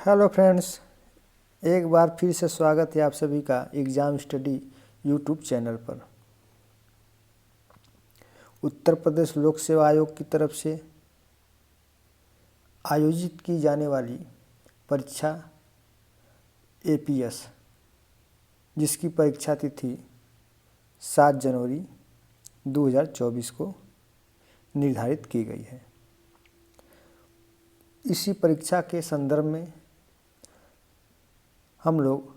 Hello friends, एक बार फिर से स्वागत है आप सभी का एग्ज़ाम स्टडी यूट्यूब चैनल पर। उत्तर प्रदेश लोक सेवा आयोग की तरफ से आयोजित की जाने वाली परीक्षा एपीएस, जिसकी परीक्षा तिथि 7 जनवरी 2024 को निर्धारित की गई है। इसी परीक्षा के संदर्भ में हम लोग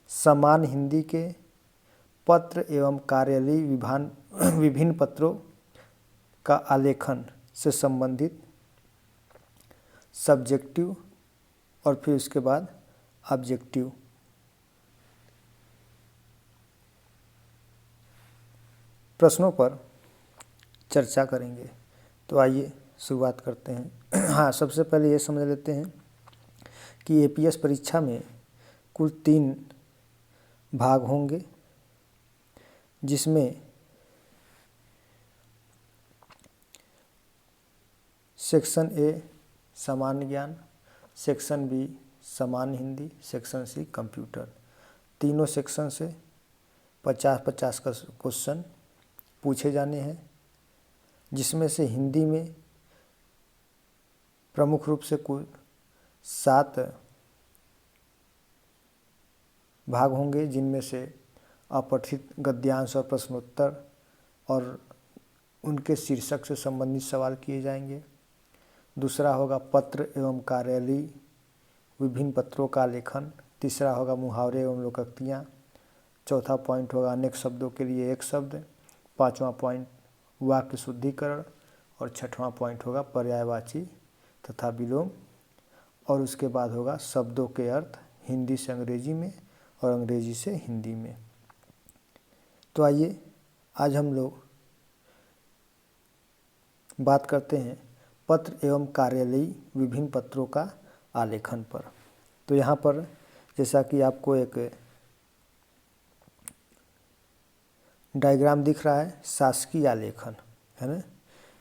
समान हिंदी के पत्र एवं कार्यालयीय विभिन्न पत्रों का आलेखन से संबंधित सब्जेक्टिव और फिर उसके बाद ऑब्जेक्टिव प्रश्नों पर चर्चा करेंगे। तो आइए शुरुआत करते हैं। हाँ, सबसे पहले ये समझ लेते हैं कि एपीएस परीक्षा में कुल 3 भाग होंगे, जिसमें सेक्शन ए सामान्य ज्ञान, सेक्शन बी सामान्य हिंदी, सेक्शन सी कंप्यूटर। तीनों सेक्शन से 50-50 का क्वेश्चन पूछे जाने हैं, जिसमें से हिंदी में प्रमुख रूप से कुल 7 भाग होंगे, जिनमें से अपठित गद्यांश और प्रश्नोत्तर और उनके शीर्षक से संबंधित सवाल किए जाएंगे। दूसरा होगा पत्र एवं कार्यालयीय विभिन्न पत्रों का लेखन। तीसरा होगा मुहावरे एवं लोकोक्तियाँ। चौथा पॉइंट होगा अनेक शब्दों के लिए एक शब्द। पांचवा पॉइंट वाक्य शुद्धिकरण और छठवां पॉइंट होगा पर्यायवाची तथा विलोम। और उसके बाद होगा शब्दों के अर्थ हिंदी से अंग्रेजी में और अंग्रेजी से हिंदी में। तो आइए आज हम लोग बात करते हैं पत्र एवं कार्यालयीय विभिन्न पत्रों का आलेखन पर। तो यहाँ पर जैसा कि आपको एक डायग्राम दिख रहा है, शासकीय आलेखन है ना,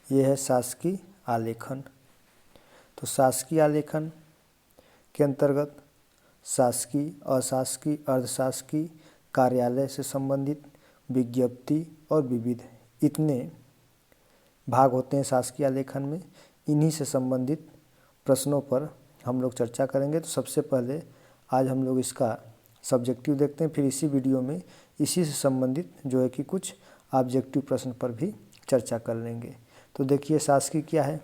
ये है शासकीय आलेखन। तो शासकीय आलेखन के अंतर्गत शासकीय, अशासकीय, अर्धशासकीय, कार्यालय से संबंधित, विज्ञप्ति और विविध, इतने भाग होते हैं शासकीय आलेखन में। इन्हीं से संबंधित प्रश्नों पर हम लोग चर्चा करेंगे। तो सबसे पहले आज हम लोग इसका सब्जेक्टिव देखते हैं, फिर इसी वीडियो में इसी से संबंधित जो है कि कुछ ऑब्जेक्टिव प्रश्न पर भी चर्चा कर लेंगे। तो देखिए शासकीय क्या है।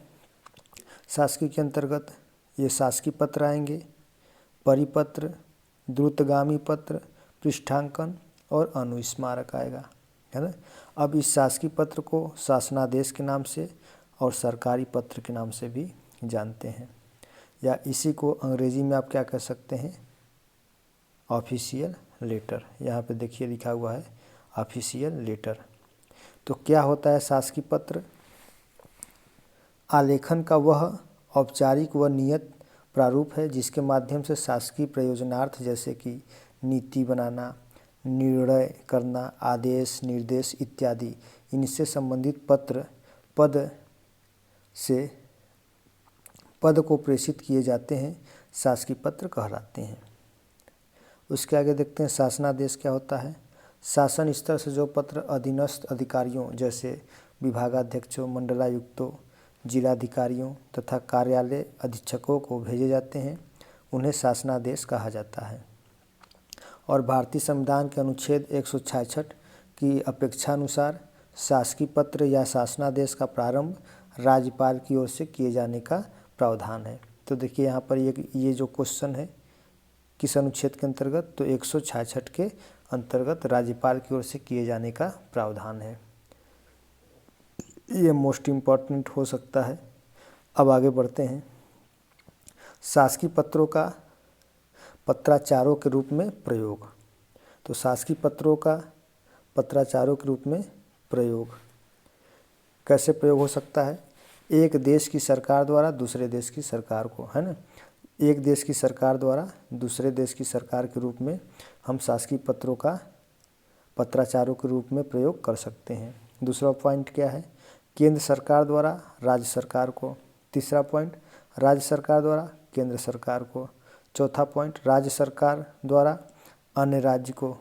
शासकीय के अंतर्गत ये शासकीय पत्र आएंगे, परिपत्र, द्रुतगामी पत्र, पृष्ठांकन और अनुस्मारक आएगा, है ना। अब इस शासकीय पत्र को शासनादेश के नाम से और सरकारी पत्र के नाम से भी जानते हैं, या इसी को अंग्रेजी में आप क्या कह सकते हैं, ऑफिशियल लेटर। यहाँ पे देखिए लिखा हुआ है ऑफिशियल लेटर। तो क्या होता है शासकीय पत्र? आलेखन का वह औपचारिक व नियत प्रारूप है जिसके माध्यम से शासकीय प्रयोजनार्थ जैसे कि नीति बनाना, निर्णय करना, आदेश, निर्देश इत्यादि इनसे संबंधित पत्र पद को प्रेषित किए जाते हैं, शासकीय पत्र कहलाते हैं। उसके आगे देखते हैं शासनादेश क्या होता है। शासन स्तर से जो पत्र अधीनस्थ अधिकारियों जैसे विभागाध्यक्षों, मंडलायुक्तों, जिलाधिकारियों तथा कार्यालय अधीक्षकों को भेजे जाते हैं, उन्हें शासनादेश कहा जाता है। और भारतीय संविधान के अनुच्छेद 166 की अपेक्षानुसार शासकीय पत्र या शासनादेश का प्रारंभ राज्यपाल की ओर से किए जाने का प्रावधान है। तो देखिए यहाँ पर ये जो क्वेश्चन है किस अनुच्छेद के अंतर्गत, तो 166 के अंतर्गत राज्यपाल की ओर से किए जाने का प्रावधान है। ये मोस्ट इम्पॉर्टेंट हो सकता है। अब आगे बढ़ते हैं। शासकीय पत्रों का पत्राचारों के रूप में प्रयोग। तो शासकीय पत्रों का पत्राचारों के रूप में प्रयोग कैसे प्रयोग हो सकता है? एक देश की सरकार द्वारा दूसरे देश की सरकार को, है ना, एक देश की सरकार द्वारा दूसरे देश की सरकार के रूप में हम शासकीय पत्रों का पत्राचारों के रूप में प्रयोग कर सकते हैं। दूसरा पॉइंट क्या है? केंद्र सरकार द्वारा राज्य सरकार को। तीसरा पॉइंट राज्य सरकार द्वारा केंद्र सरकार को। चौथा पॉइंट, राज्य सरकार द्वारा अन्य राज्य को,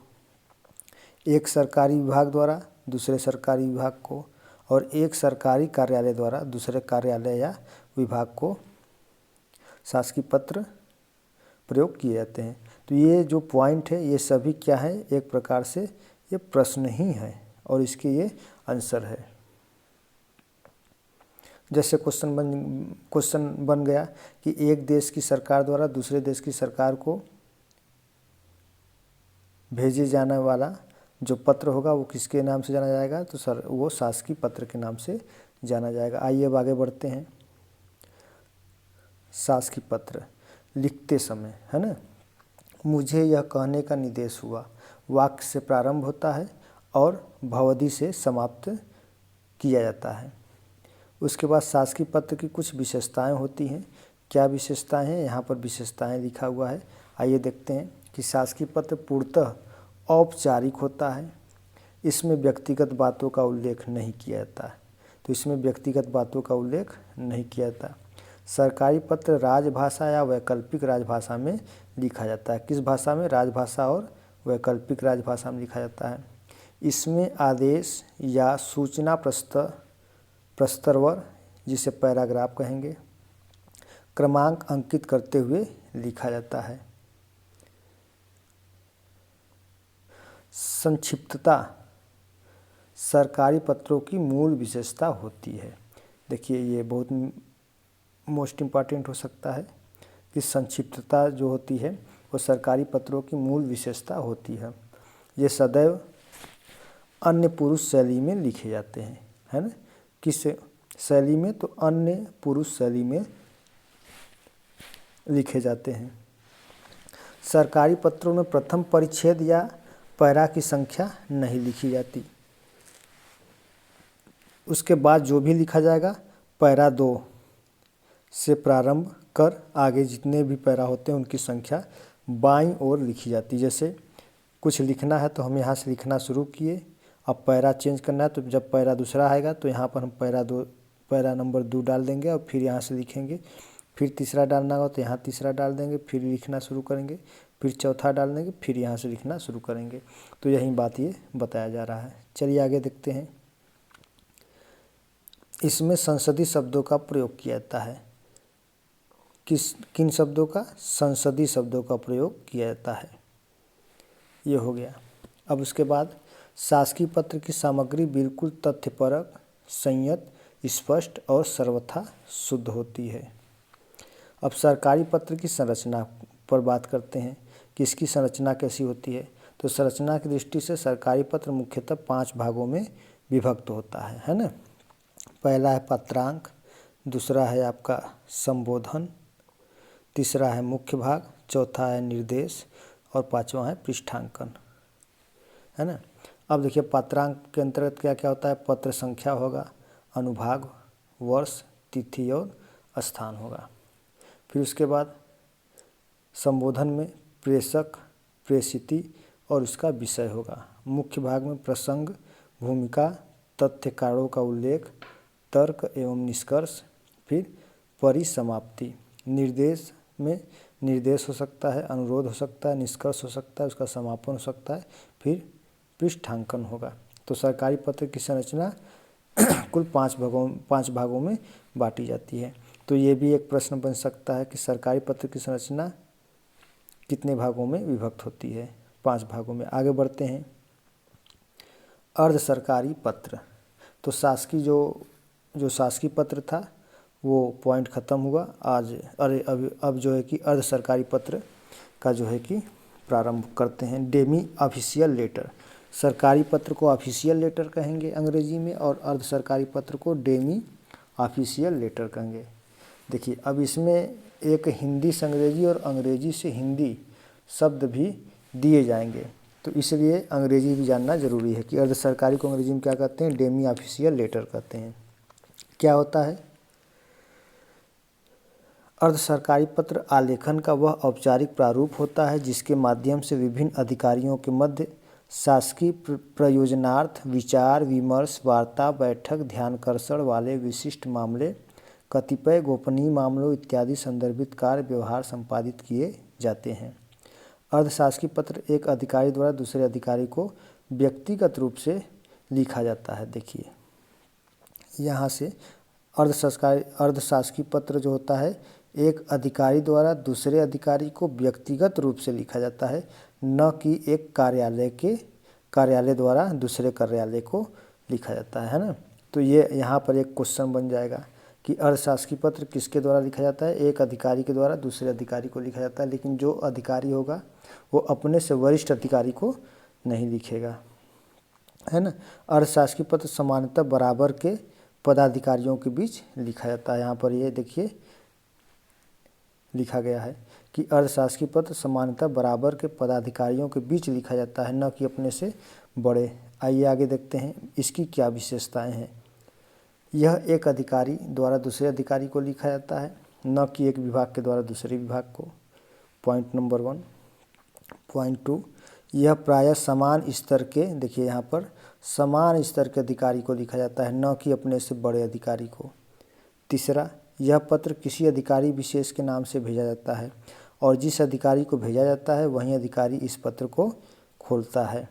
एक सरकारी विभाग द्वारा दूसरे सरकारी विभाग को, और एक सरकारी कार्यालय द्वारा दूसरे कार्यालय या विभाग को शासकीय पत्र प्रयोग किए जाते हैं। तो ये जो पॉइंट है ये सभी क्या है, एक प्रकार से ये प्रश्न ही है और इसके ये आंसर है। जैसे क्वेश्चन बन गया कि एक देश की सरकार द्वारा दूसरे देश की सरकार को भेजे जाने वाला जो पत्र होगा वो किसके नाम से जाना जाएगा, तो सर वो शासकीय पत्र के नाम से जाना जाएगा। आइए अब आगे बढ़ते हैं। शासकीय पत्र लिखते समय, है ना, मुझे यह कहने का निर्देश हुआ, वाक्य से प्रारंभ होता है और भवधि से समाप्त किया जाता है। उसके बाद शासकीय पत्र की कुछ विशेषताएं होती हैं। क्या विशेषताएं हैं, यहाँ पर विशेषताएं लिखा हुआ है। आइए देखते हैं कि शासकीय पत्र पूर्णतः औपचारिक होता है। इसमें व्यक्तिगत बातों का उल्लेख नहीं किया जाता है, तो इसमें व्यक्तिगत बातों का उल्लेख नहीं किया जाता। सरकारी पत्र राजभाषा या वैकल्पिक राजभाषा में लिखा जाता है। किस भाषा में, राजभाषा और वैकल्पिक राजभाषा में लिखा जाता है। इसमें आदेश या सूचना प्रस्तावर, जिसे पैराग्राफ कहेंगे, क्रमांक अंकित करते हुए लिखा जाता है। संक्षिप्तता सरकारी पत्रों की मूल विशेषता होती है। देखिए ये बहुत मोस्ट इम्पॉर्टेंट हो सकता है कि संक्षिप्तता जो होती है वो सरकारी पत्रों की मूल विशेषता होती है। ये सदैव अन्य पुरुष शैली में लिखे जाते हैं, है ना। किस शैली में, तो अन्य पुरुष शैली में लिखे जाते हैं। सरकारी पत्रों में प्रथम परिच्छेद या पैरा की संख्या नहीं लिखी जाती। उसके बाद जो भी लिखा जाएगा पैरा 2 से प्रारंभ कर आगे जितने भी पैरा होते हैं उनकी संख्या बाईं ओर लिखी जाती है। जैसे कुछ लिखना है तो हम यहाँ से लिखना शुरू किए, अब पैरा चेंज करना है तो जब पैरा दूसरा आएगा तो यहाँ पर हम पैरा नंबर 2 डाल देंगे और फिर यहाँ से लिखेंगे। फिर तीसरा डालना होगा तो यहाँ तीसरा डाल देंगे, फिर लिखना शुरू करेंगे, फिर चौथा डाल देंगे, फिर यहाँ से लिखना शुरू करेंगे। तो यही बात ये बताया जा रहा है। चलिए आगे देखते हैं। इसमें संसदीय शब्दों का प्रयोग किया जाता है। किन शब्दों का, संसदीय शब्दों का प्रयोग किया जाता है। ये हो गया। अब उसके बाद शासकीय पत्र की सामग्री बिल्कुल तथ्यपरक, संयत, स्पष्ट और सर्वथा शुद्ध होती है। अब सरकारी पत्र की संरचना पर बात करते हैं कि इसकी संरचना कैसी होती है। तो संरचना की दृष्टि से सरकारी पत्र मुख्यतः 5 भागों में विभक्त होता है ना। पहला है पत्रांक, दूसरा है आपका संबोधन, तीसरा है मुख्य भाग, चौथा है निर्देश और पांचवा है पृष्ठांकन, है ना। अब देखिए पत्रांक के अंतर्गत क्या क्या होता है। पत्र संख्या होगा, अनुभाग, वर्ष, तिथि और स्थान होगा। फिर उसके बाद संबोधन में प्रेषक, प्रेषिती और उसका विषय होगा। मुख्य भाग में प्रसंग, भूमिका, तथ्य, कारणों का उल्लेख, तर्क एवं निष्कर्ष, फिर परिसमाप्ति। निर्देश में निर्देश हो सकता है, अनुरोध हो सकता है, निष्कर्ष हो सकता है, उसका समापन हो सकता है, फिर पृष्ठांकन होगा। तो सरकारी पत्र की संरचना कुल 5 भागों में बांटी जाती है। तो ये भी एक प्रश्न बन सकता है कि सरकारी पत्र की संरचना कितने भागों में विभक्त होती है। 5 भागों में। आगे बढ़ते हैं। अर्ध सरकारी पत्र। तो शासकीय जो शासकीय पत्र था वो पॉइंट ख़त्म हुआ आज। अब जो है कि अर्ध सरकारी पत्र का जो है कि प्रारंभ करते हैं। Demi official letter. सरकारी पत्र को ऑफिशियल लेटर कहेंगे अंग्रेजी में और अर्ध सरकारी पत्र को डेमी ऑफिशियल लेटर कहेंगे। देखिए अब इसमें एक हिंदी से अंग्रेजी और अंग्रेजी से हिंदी शब्द भी दिए जाएंगे, तो इसलिए अंग्रेजी भी जानना ज़रूरी है कि अर्ध सरकारी को अंग्रेजी में क्या कहते हैं, डेमी ऑफिशियल लेटर कहते हैं। क्या होता है अर्ध सरकारी पत्र? आलेखन का वह औपचारिक प्रारूप होता है जिसके माध्यम से विभिन्न अधिकारियों के मध्य शासकीय प्रयोजनार्थ विचार विमर्श, वार्ता, बैठक, ध्यानाकर्षण वाले विशिष्ट मामले कतिपय गोपनीय मामलों इत्यादि संदर्भित कार्य व्यवहार संपादित किए जाते हैं। अर्धशासकीय पत्र एक अधिकारी द्वारा दूसरे अधिकारी को व्यक्तिगत रूप से लिखा जाता है। देखिए यहाँ से अर्धशासकीय पत्र जो होता है एक अधिकारी द्वारा दूसरे अधिकारी को व्यक्तिगत रूप से लिखा जाता है, न कि एक कार्यालय द्वारा दूसरे कार्यालय को लिखा जाता है ना। तो ये यहाँ पर एक क्वेश्चन बन जाएगा कि अर्धशासकीय पत्र किसके द्वारा लिखा जाता है, एक अधिकारी के द्वारा दूसरे अधिकारी को लिखा जाता है, लेकिन जो अधिकारी होगा वो अपने से वरिष्ठ अधिकारी को नहीं लिखेगा, है ना। अर्धशासकीय पत्र सामान्यतः बराबर के पदाधिकारियों के बीच लिखा जाता है। यहाँ पर ये देखिए लिखा गया है कि अर्धशासकीय पत्र सामान्यतः बराबर के पदाधिकारियों के बीच लिखा जाता है, न कि अपने से बड़े। आइए आगे देखते हैं इसकी क्या विशेषताएं हैं। यह एक अधिकारी द्वारा दूसरे अधिकारी को लिखा जाता है, न कि एक विभाग के द्वारा दूसरे विभाग को। Point number 1। पॉइंट 2, यह प्रायः समान स्तर के, देखिए यहाँ पर समान स्तर के अधिकारी को लिखा जाता है, न कि अपने से बड़े अधिकारी को। तीसरा, यह पत्र किसी अधिकारी विशेष के नाम से भेजा जाता है और जिस अधिकारी को भेजा जाता है वही अधिकारी इस पत्र को खोलता है।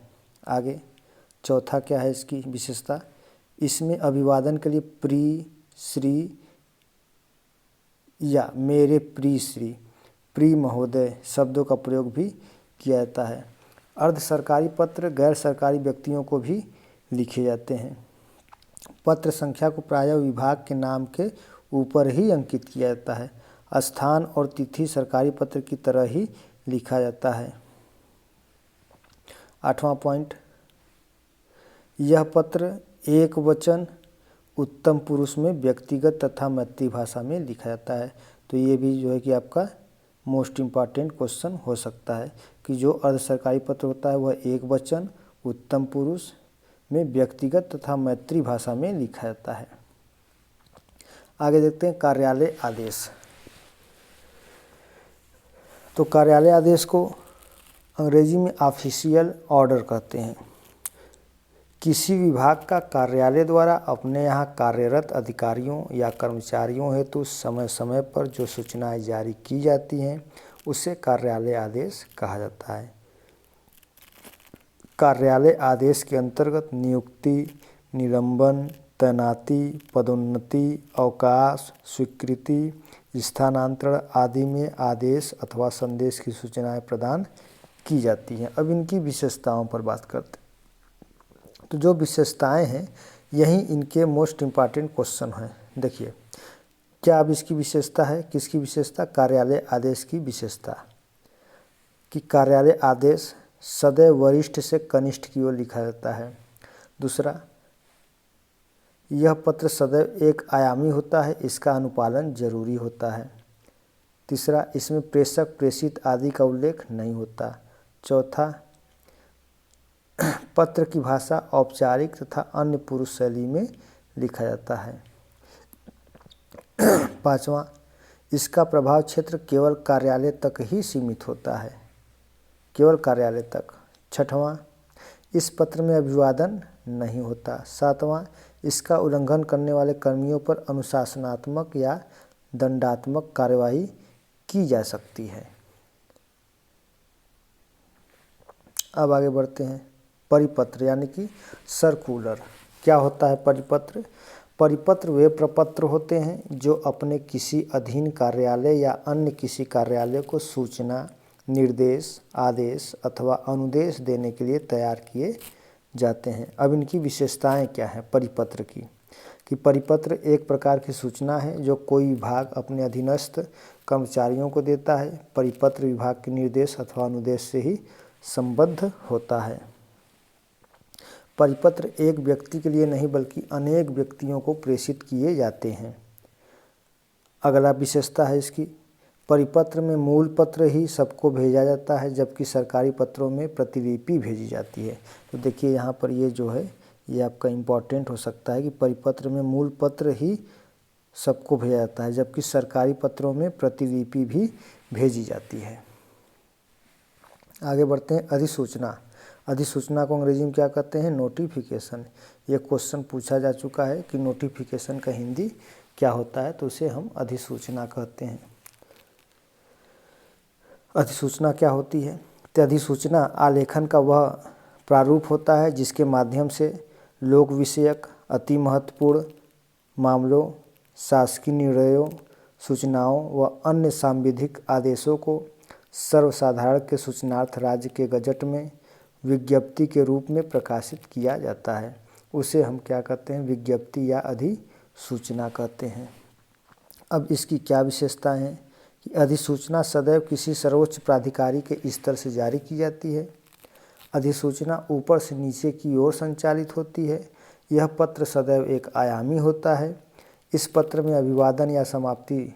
आगे चौथा क्या है इसकी विशेषता, इसमें अभिवादन के लिए प्रिय, श्री या मेरे प्रिय श्री, प्रिय महोदय शब्दों का प्रयोग भी किया जाता है। अर्ध सरकारी पत्र गैर सरकारी व्यक्तियों को भी लिखे जाते हैं। पत्र संख्या को प्रायः विभाग के नाम के ऊपर ही अंकित किया जाता है। स्थान और तिथि सरकारी पत्र की तरह ही लिखा जाता है। 8वां पॉइंट, यह पत्र एक वचन उत्तम पुरुष में व्यक्तिगत तथा मैत्री भाषा में लिखा जाता है। तो ये भी जो है कि आपका मोस्ट इम्पॉर्टेंट क्वेश्चन हो सकता है कि जो अर्ध सरकारी पत्र होता है वह एक वचन उत्तम पुरुष में व्यक्तिगत तथा मैत्री भाषा में लिखा जाता है। आगे देखते हैं कार्यालय आदेश। तो कार्यालय आदेश को अंग्रेजी में ऑफिशियल ऑर्डर कहते हैं। किसी विभाग का कार्यालय द्वारा अपने यहाँ कार्यरत अधिकारियों या कर्मचारियों हेतु समय समय पर जो सूचनाएं जारी की जाती हैं उसे कार्यालय आदेश कहा जाता है। कार्यालय आदेश के अंतर्गत नियुक्ति, निलंबन, तैनाती, पदोन्नति, अवकाश, स्वीकृति, स्थानांतरण आदि में आदेश अथवा संदेश की सूचनाएं प्रदान की जाती हैं। अब इनकी विशेषताओं पर बात करते हैं। तो जो विशेषताएं हैं यही इनके मोस्ट इम्पॉर्टेंट क्वेश्चन हैं। देखिए क्या अब इसकी विशेषता है, किसकी विशेषता, कार्यालय आदेश की विशेषता कि कार्यालय आदेश सदैव वरिष्ठ से कनिष्ठ की ओर लिखा जाता है। दूसरा, यह पत्र सदैव एक आयामी होता है, इसका अनुपालन जरूरी होता है। तीसरा, इसमें प्रेषक प्रेषित आदि का उल्लेख नहीं होता। चौथा, पत्र की भाषा औपचारिक तथा अन्य पुरुष शैली में लिखा जाता है। पांचवा, इसका प्रभाव क्षेत्र केवल कार्यालय तक ही सीमित होता है, केवल कार्यालय तक। छठवां, इस पत्र में अभिवादन नहीं होता। सातवां, इसका उल्लंघन करने वाले कर्मियों पर अनुशासनात्मक या दंडात्मक कार्यवाही की जा सकती है। अब आगे बढ़ते हैं। परिपत्र यानी कि सर्कुलर। क्या होता है परिपत्र? परिपत्र वे प्रपत्र होते हैं जो अपने किसी अधीन कार्यालय या अन्य किसी कार्यालय को सूचना, निर्देश, आदेश अथवा अनुदेश देने के लिए तैयार किए जाते हैं। अब इनकी विशेषताएं क्या हैं परिपत्र की? कि परिपत्र एक प्रकार की सूचना है जो कोई विभाग अपने अधीनस्थ कर्मचारियों को देता है। परिपत्र विभाग के निर्देश अथवा अनुदेश से ही संबद्ध होता है। परिपत्र एक व्यक्ति के लिए नहीं बल्कि अनेक व्यक्तियों को प्रेषित किए जाते हैं। अगला विशेषता है इसकी, परिपत्र में मूल पत्र ही सबको भेजा जाता है जबकि सरकारी पत्रों में प्रतिलिपि भेजी जाती है। तो देखिए यहाँ पर ये जो है ये आपका इम्पॉर्टेंट हो सकता है कि परिपत्र में मूल पत्र ही सबको भेजा जाता है जबकि सरकारी पत्रों में प्रतिलिपि भी भेजी जाती है। आगे बढ़ते हैं। अधिसूचना। अधिसूचना को अंग्रेजी में क्या कहते हैं? नोटिफिकेशन। ये क्वेश्चन पूछा जा चुका है कि नोटिफिकेशन का हिंदी क्या होता है, तो उसे हम अधिसूचना कहते हैं। अधिसूचना क्या होती है? तो अधिसूचना आलेखन का वह प्रारूप होता है जिसके माध्यम से लोक विषयक अति महत्वपूर्ण मामलों, शासकीय निर्णयों, सूचनाओं व अन्य सांविधिक आदेशों को सर्वसाधारण के सूचनार्थ राज्य के गजट में विज्ञप्ति के रूप में प्रकाशित किया जाता है। उसे हम क्या कहते हैं? विज्ञप्ति या अधिसूचना कहते हैं। अब इसकी क्या विशेषताएं हैं कि अधिसूचना सदैव किसी सर्वोच्च प्राधिकारी के स्तर से जारी की जाती है। अधिसूचना ऊपर से नीचे की ओर संचालित होती है। यह पत्र सदैव एक आयामी होता है। इस पत्र में अभिवादन या समाप्ति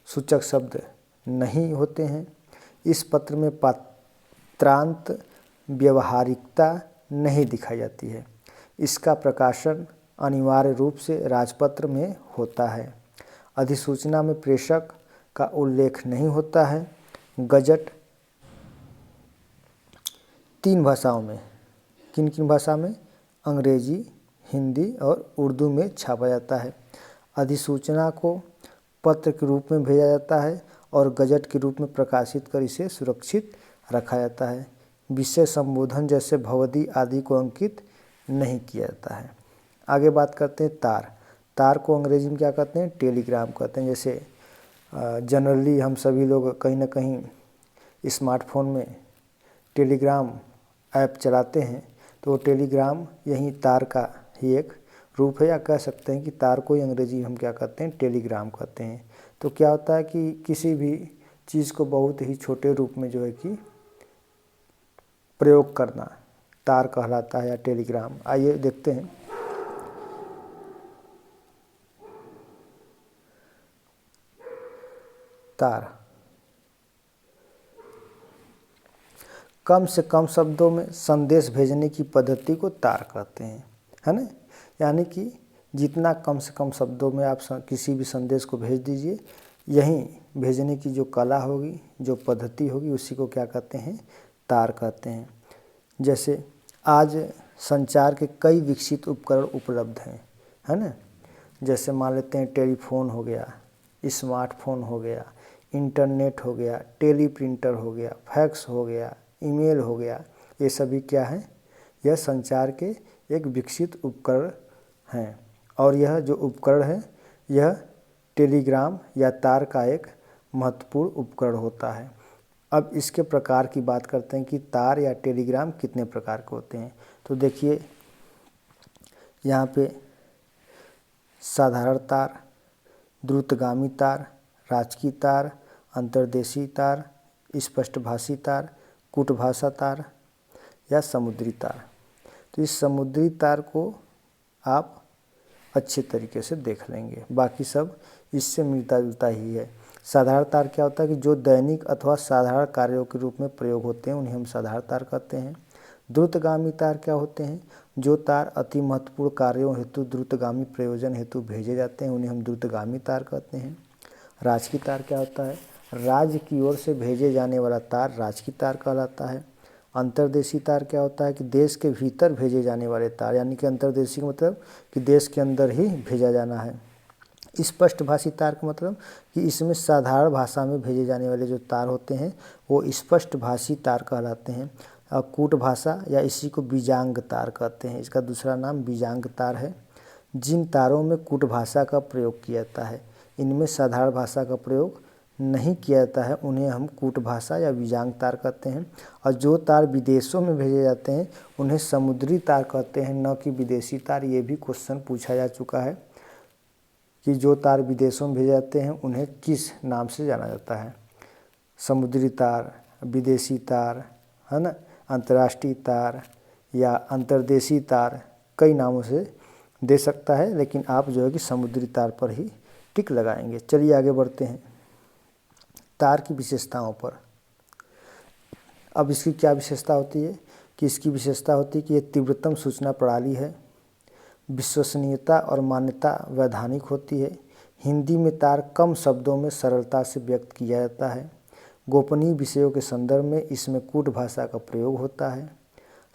सूचक शब्द नहीं होते हैं। इस पत्र में पात्रांत व्यवहारिकता नहीं दिखाई जाती है। इसका प्रकाशन अनिवार्य रूप से राजपत्र में होता है। अधिसूचना में प्रेषक का उल्लेख नहीं होता है। गजट 3 भाषाओं में, किन किन भाषा में? अंग्रेजी, हिंदी और उर्दू में छापा जाता है। अधिसूचना को पत्र के रूप में भेजा जाता है और गजट के रूप में प्रकाशित कर इसे सुरक्षित रखा जाता है। विषय संबोधन जैसे भवदी आदि को अंकित नहीं किया जाता है। आगे बात करते हैं तार। तार को अंग्रेजी में क्या कहते हैं? टेलीग्राम कहते हैं। जैसे जनरली हम सभी लोग कहीं ना कहीं स्मार्टफोन में टेलीग्राम ऐप चलाते हैं, तो टेलीग्राम यही तार का ही एक रूप है, या कह सकते हैं कि तार को ही अंग्रेजी में हम क्या कहते हैं? टेलीग्राम कहते हैं। तो क्या होता है कि किसी भी चीज़ को बहुत ही छोटे रूप में जो है कि प्रयोग करना तार कहलाता है या टेलीग्राम। आइए देखते हैं। तार कम से कम शब्दों में संदेश भेजने की पद्धति को तार कहते हैं, है ना। यानी कि जितना कम से कम शब्दों में आप किसी भी संदेश को भेज दीजिए, यही भेजने की जो कला होगी, जो पद्धति होगी, उसी को क्या कहते हैं? तार कहते हैं। जैसे आज संचार के कई विकसित उपकरण उपलब्ध हैं, है ना। जैसे मान लेते हैं टेलीफोन हो गया, स्मार्टफोन हो गया, इंटरनेट हो गया, टेलीप्रिंटर हो गया, फैक्स हो गया, ईमेल हो गया। ये सभी क्या हैं? यह संचार के एक विकसित उपकरण हैं। और यह जो उपकरण है, यह टेलीग्राम या तार का एक महत्वपूर्ण उपकरण होता है। अब इसके प्रकार की बात करते हैं कि तार या टेलीग्राम कितने प्रकार के होते हैं। तो देखिए यहाँ पे साधारण तार, द्रुतगामी तार, राजकीय तार, अंतर्देशीय तार, स्पष्टभाषी तार, कूटभाषा तार या समुद्री तार। तो इस समुद्री तार को आप अच्छे तरीके से देख लेंगे, बाकी सब इससे मिलता जुलता ही है। साधारण तार क्या होता है कि जो दैनिक अथवा साधारण कार्यों के रूप में प्रयोग होते हैं, उन्हें हम साधारण तार कहते हैं। द्रुतगामी तार क्या होते हैं? जो तार अति महत्वपूर्ण कार्यों हेतु द्रुतगामी प्रयोजन हेतु भेजे जाते हैं, उन्हें हम द्रुतगामी तार कहते हैं। राजकीय तार क्या होता है? राज्य की ओर से भेजे जाने वाला तार राजकीय तार कहलाता है। अंतर्देशीय तार क्या होता है कि देश के भीतर भेजे जाने वाले तार, यानी कि अंतर्देशीय मतलब कि देश के अंदर ही भेजा जाना है। स्पष्टभाषी तार का मतलब कि इसमें साधारण भाषा में भेजे जाने वाले जो तार होते हैं वो स्पष्टभाषी तार कहलाते हैं। कूट भाषा या इसी को बीजांग तार कहते हैं, इसका दूसरा नाम बीजांग तार है। जिन तारों में कूट भाषा का प्रयोग किया जाता है, इनमें साधारण भाषा का प्रयोग नहीं किया जाता है, उन्हें हम कूट भाषा या बीजांग तार कहते हैं। और जो तार विदेशों में भेजे जाते हैं उन्हें समुद्री तार कहते हैं, न कि विदेशी तार। ये भी क्वेश्चन पूछा जा चुका है कि जो तार विदेशों में भेजे जाते हैं उन्हें किस नाम से जाना जाता है? समुद्री तार, विदेशी तार, है ना, अंतर्राष्ट्रीय तार या अंतर्देशीय तार, कई नामों से दे सकता है, लेकिन आप जो है कि समुद्री तार पर ही टिक लगाएंगे। चलिए आगे बढ़ते हैं तार की विशेषताओं पर। अब इसकी क्या विशेषता होती है कि इसकी विशेषता होती है कि ये तीव्रतम सूचना प्रणाली है। विश्वसनीयता और मान्यता वैधानिक होती है। हिंदी में तार कम शब्दों में सरलता से व्यक्त किया जाता है। गोपनीय विषयों के संदर्भ में इसमें कूट भाषा का प्रयोग होता है।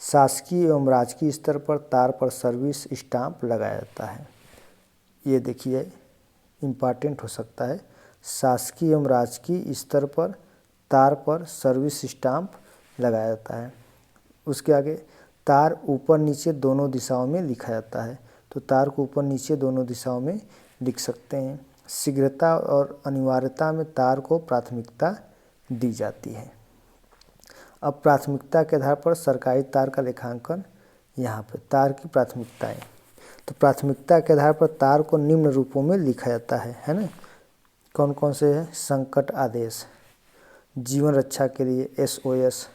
शासकीय एवं राजकीय स्तर पर तार पर सर्विस स्टाम्प लगाया जाता है। ये देखिए इम्पॉर्टेंट हो सकता है। शासकीय एवं राजकीय स्तर पर तार पर सर्विस स्टाम्प लगाया जाता है। उसके आगे तार ऊपर नीचे दोनों दिशाओं में लिखा जाता है, तो तार को ऊपर नीचे दोनों दिशाओं में लिख सकते हैं। शीघ्रता और अनिवार्यता में तार को प्राथमिकता दी जाती है। अब प्राथमिकता के आधार पर सरकारी तार का लेखांकन, यहाँ पे तार की प्राथमिकताएं। तो प्राथमिकता के आधार पर तार को निम्न रूपों में लिखा जाता है ना। कौन कौन से है? संकट आदेश, जीवन रक्षा के लिए SOS,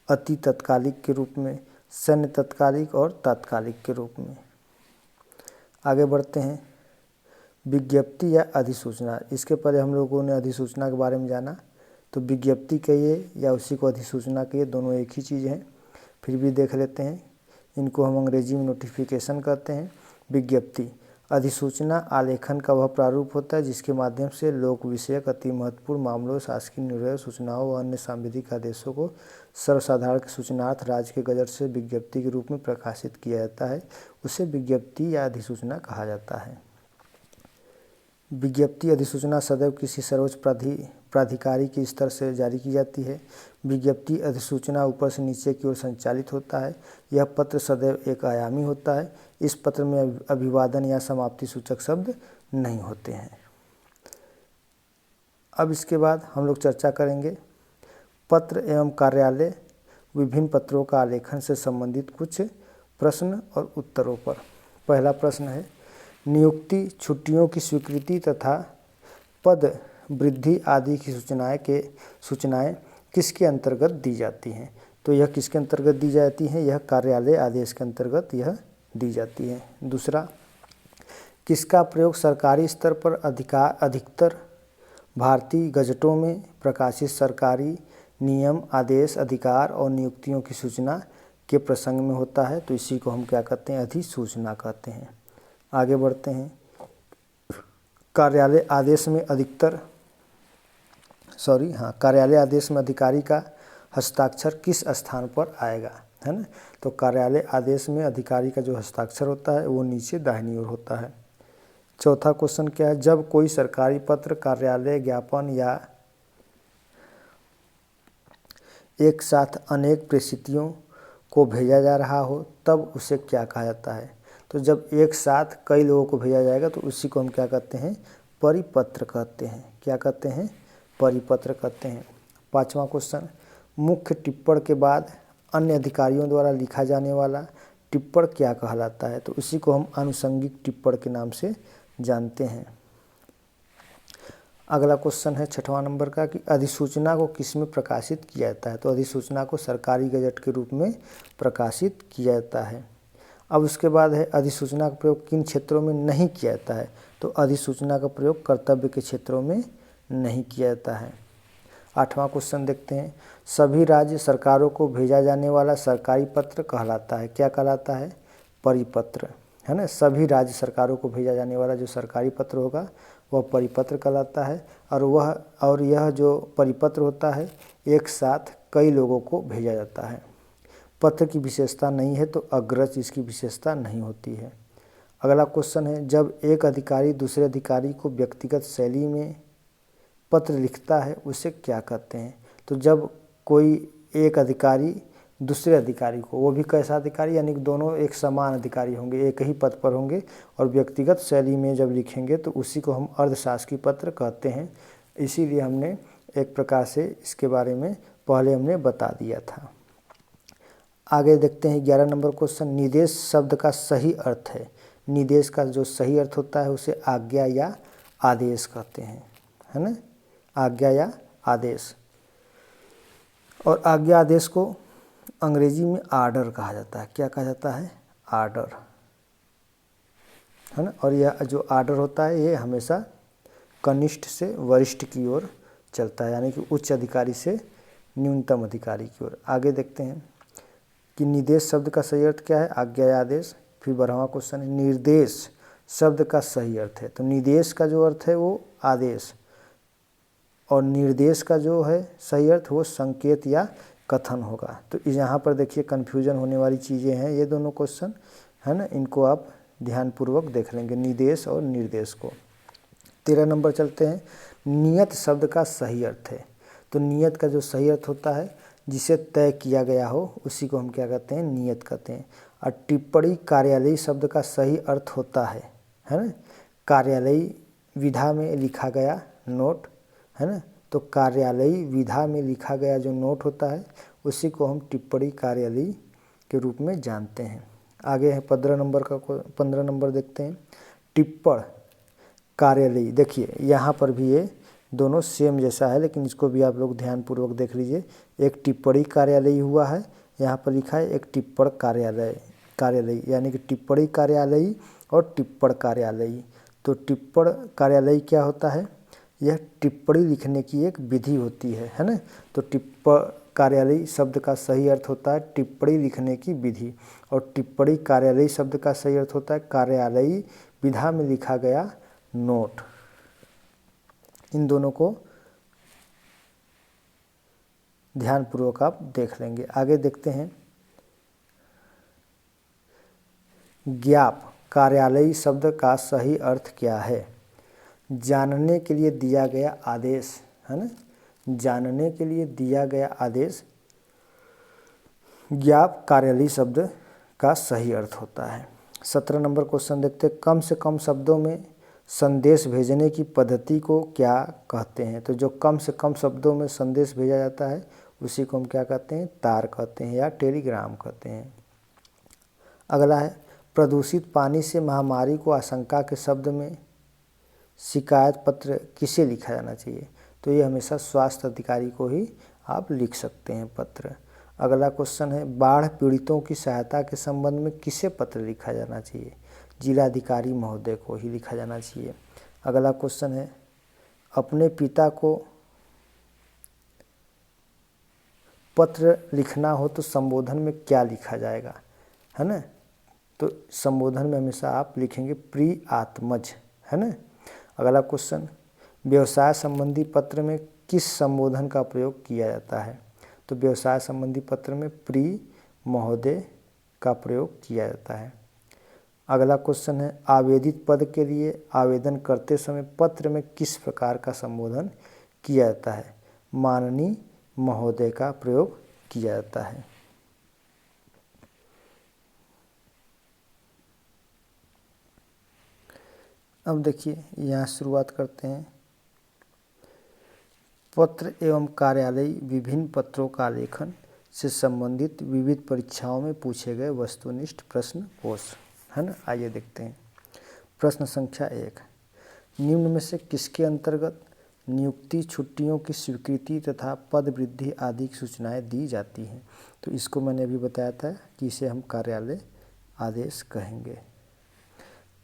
अति तत्कालिक के रूप में, सैन्य तत्कालिक और तात्कालिक के रूप में। आगे बढ़ते हैं। विज्ञप्ति या अधिसूचना, इसके पहले हम लोगों ने अधिसूचना के बारे में जाना, तो विज्ञप्ति कहिए या उसी को अधिसूचना कहिए, दोनों एक ही चीज़ है। फिर भी देख लेते हैं, इनको हम अंग्रेजी में नोटिफिकेशन कहते हैं। विज्ञप्ति, अधिसूचना आलेखन का वह प्रारूप होता है जिसके माध्यम से लोक विषयक अति महत्वपूर्ण मामलों, शासकीय निर्णयों, सूचनाओं व अन्य सांविधिक आदेशों को सर्वसाधारण के सूचनार्थ राज्य के गजट से विज्ञप्ति के रूप में प्रकाशित किया जाता है, उसे विज्ञप्ति या अधिसूचना कहा जाता है। विज्ञप्ति अधिसूचना सदैव किसी सर्वोच्च प्राधिकारी के स्तर से जारी की जाती है। विज्ञप्ति अधिसूचना ऊपर से नीचे की ओर संचालित होता है। यह पत्र सदैव एक आयामी होता है। इस पत्र में अभिवादन या समाप्ति सूचक शब्द नहीं होते हैं। अब इसके बाद हम लोग चर्चा करेंगे पत्र एवं कार्यालय, विभिन्न पत्रों का आलेखन से संबंधित कुछ प्रश्न और उत्तरों पर। पहला प्रश्न है, नियुक्ति, छुट्टियों की स्वीकृति तथा पद वृद्धि आदि की सूचनाएं किसके अंतर्गत दी जाती हैं? तो यह किसके अंतर्गत दी जाती हैं? यह कार्यालय आदेश के अंतर्गत यह दी जाती है। दूसरा, किसका प्रयोग सरकारी स्तर पर अधिकतर भारतीय गजटों में प्रकाशित सरकारी नियम, आदेश, अधिकार और नियुक्तियों की सूचना के प्रसंग में होता है? तो इसी को हम क्या कहते हैं? अधिसूचना कहते हैं। आगे बढ़ते हैं। कार्यालय आदेश में कार्यालय आदेश में अधिकारी का हस्ताक्षर किस स्थान पर आएगा, है ना? तो कार्यालय आदेश में अधिकारी का जो हस्ताक्षर होता है वो नीचे दाहिनी ओर होता है। चौथा क्वेश्चन क्या है, जब कोई सरकारी पत्र, कार्यालय ज्ञापन या एक साथ अनेक प्रेषितियों को भेजा जा रहा हो तब उसे क्या कहा जाता है? तो जब एक साथ कई लोगों को भेजा जाएगा तो उसी को हम क्या कहते हैं? परिपत्र कहते हैं। क्या कहते हैं? परिपत्र कहते हैं। पांचवा क्वेश्चन, मुख्य टिप्पण के बाद अन्य अधिकारियों द्वारा लिखा जाने वाला टिप्पण क्या कहलाता है? तो उसी को हम आनुषंगिक टिप्पण के नाम से जानते हैं। अगला क्वेश्चन है 6वां नंबर का कि अधिसूचना को किस में प्रकाशित किया जाता है? तो अधिसूचना को सरकारी गजट के रूप में प्रकाशित किया जाता है। अब उसके बाद है अधिसूचना का प्रयोग किन क्षेत्रों में नहीं किया जाता है? तो अधिसूचना का प्रयोग कर्तव्य के क्षेत्रों में नहीं किया जाता है। 8वां क्वेश्चन देखते हैं, सभी राज्य सरकारों को भेजा जाने वाला सरकारी पत्र कहलाता है? क्या कहलाता है? परिपत्र, है ना? सभी राज्य सरकारों को भेजा जाने वाला जो सरकारी पत्र होगा वह परिपत्र कहलाता है। और यह जो परिपत्र होता है एक साथ कई लोगों को भेजा जाता है। पत्र की विशेषता नहीं है तो अग्रज इसकी विशेषता नहीं होती है। अगला क्वेश्चन है, जब एक अधिकारी दूसरे अधिकारी को व्यक्तिगत शैली में पत्र लिखता है उसे क्या कहते हैं? तो जब कोई एक अधिकारी दूसरे अधिकारी को, वो भी कैसा अधिकारी, यानी कि दोनों एक समान अधिकारी होंगे, एक ही पद पर होंगे और व्यक्तिगत शैली में जब लिखेंगे तो उसी को हम अर्धशासकीय पत्र कहते हैं। इसीलिए हमने एक प्रकार से इसके बारे में पहले हमने बता दिया था। आगे देखते हैं 11 नंबर क्वेश्चन, निर्देश शब्द का सही अर्थ है। निर्देश का जो सही अर्थ होता है उसे आज्ञा या आदेश कहते हैं, है ना? आज्ञा या आदेश। और आज्ञा आदेश को अंग्रेजी में आर्डर कहा जाता है। क्या कहा जाता है? आर्डर, है ना? और यह जो आर्डर होता है ये हमेशा कनिष्ठ से वरिष्ठ की ओर चलता है, यानी कि उच्च अधिकारी से न्यूनतम अधिकारी की ओर। आगे देखते हैं कि निर्देश शब्द का सही अर्थ क्या है? आज्ञा या आदेश। फिर 12वां क्वेश्चन है, निर्देश शब्द का सही अर्थ है। तो निर्देश का जो अर्थ है वो आदेश और निर्देश का जो है सही अर्थ वो संकेत या कथन होगा। तो यहाँ पर देखिए कन्फ्यूजन होने वाली चीज़ें हैं ये दोनों क्वेश्चन, है ना? इनको आप ध्यानपूर्वक देख लेंगे, निर्देश और निर्देश को। 13 नंबर चलते हैं। नियत शब्द का सही अर्थ है। तो नियत का जो सही अर्थ होता है जिसे तय किया गया हो उसी को हम क्या कहते हैं, नियत कहते हैं। और टिप्पणी कार्यालयी शब्द का सही अर्थ होता है ना, कार्यालयी विधा में लिखा गया नोट, है ना। तो कार्यालयी विधा में लिखा गया जो नोट होता है उसी को हम टिप्पणी कार्यालयी के रूप में जानते हैं। आगे है 15 नंबर देखते हैं। टिप्पण कार्यालयी, देखिए यहाँ पर भी ये दोनों सेम जैसा है, लेकिन इसको भी आप लोग ध्यानपूर्वक देख लीजिए। एक टिप्पणी कार्यालयी हुआ है, यहाँ पर लिखा है एक टिप्पण कार्यालयी, यानी कि टिप्पणी कार्यालयी और टिप्पण कार्यालयी। तो टिप्पण कार्यालयी क्या होता है, यह टिप्पणी लिखने की एक विधि होती है ना। तो टिप्पण कार्यालयी शब्द का सही अर्थ होता है टिप्पणी लिखने की विधि, और टिप्पणी कार्यालयी शब्द का सही अर्थ होता है कार्यालयी विधा में लिखा गया नोट। इन दोनों को ध्यानपूर्वक आप देख लेंगे। आगे देखते हैं। ज्ञाप कार्यालयी शब्द का सही अर्थ क्या है, जानने के लिए दिया गया आदेश, है ना। जानने के लिए दिया गया आदेश ज्ञाप कार्यालयी शब्द का सही अर्थ होता है। 17 नंबर क्वेश्चन देखते हैं। कम से कम शब्दों में संदेश भेजने की पद्धति को क्या कहते हैं। तो जो कम से कम शब्दों में संदेश भेजा जाता है उसी को हम क्या कहते हैं, तार कहते हैं या टेलीग्राम कहते हैं। अगला है प्रदूषित पानी से महामारी को आशंका के शब्द में शिकायत पत्र किसे लिखा जाना चाहिए। तो ये हमेशा स्वास्थ्य अधिकारी को ही आप लिख सकते हैं पत्र। अगला क्वेश्चन है बाढ़ पीड़ितों की सहायता के संबंध में किसे पत्र लिखा जाना चाहिए, जिलाधिकारी महोदय को ही लिखा जाना चाहिए। अगला क्वेश्चन है अपने पिता को पत्र लिखना हो तो संबोधन में क्या लिखा जाएगा, है ना। तो संबोधन में हमेशा आप लिखेंगे प्रिय आत्मज, है ना। अगला क्वेश्चन व्यवसाय संबंधी पत्र में किस संबोधन का प्रयोग किया जाता है। तो व्यवसाय संबंधी पत्र में प्रिय महोदय का प्रयोग किया जाता है। अगला क्वेश्चन है आवेदित पद के लिए आवेदन करते समय पत्र में किस प्रकार का संबोधन किया जाता है, माननीय महोदय का प्रयोग किया जाता है। अब देखिए यहाँ शुरुआत करते हैं। पत्र एवं कार्यालय विभिन्न पत्रों का लेखन से संबंधित विविध परीक्षाओं में पूछे गए वस्तुनिष्ठ प्रश्न कोश, है ना। आइए देखते हैं। प्रश्न संख्या 1, निम्न में से किसके अंतर्गत नियुक्ति, छुट्टियों की स्वीकृति तथा पद वृद्धि आदि की सूचनाएं दी जाती हैं। तो इसको मैंने अभी बताया था कि इसे हम कार्यालय आदेश कहेंगे।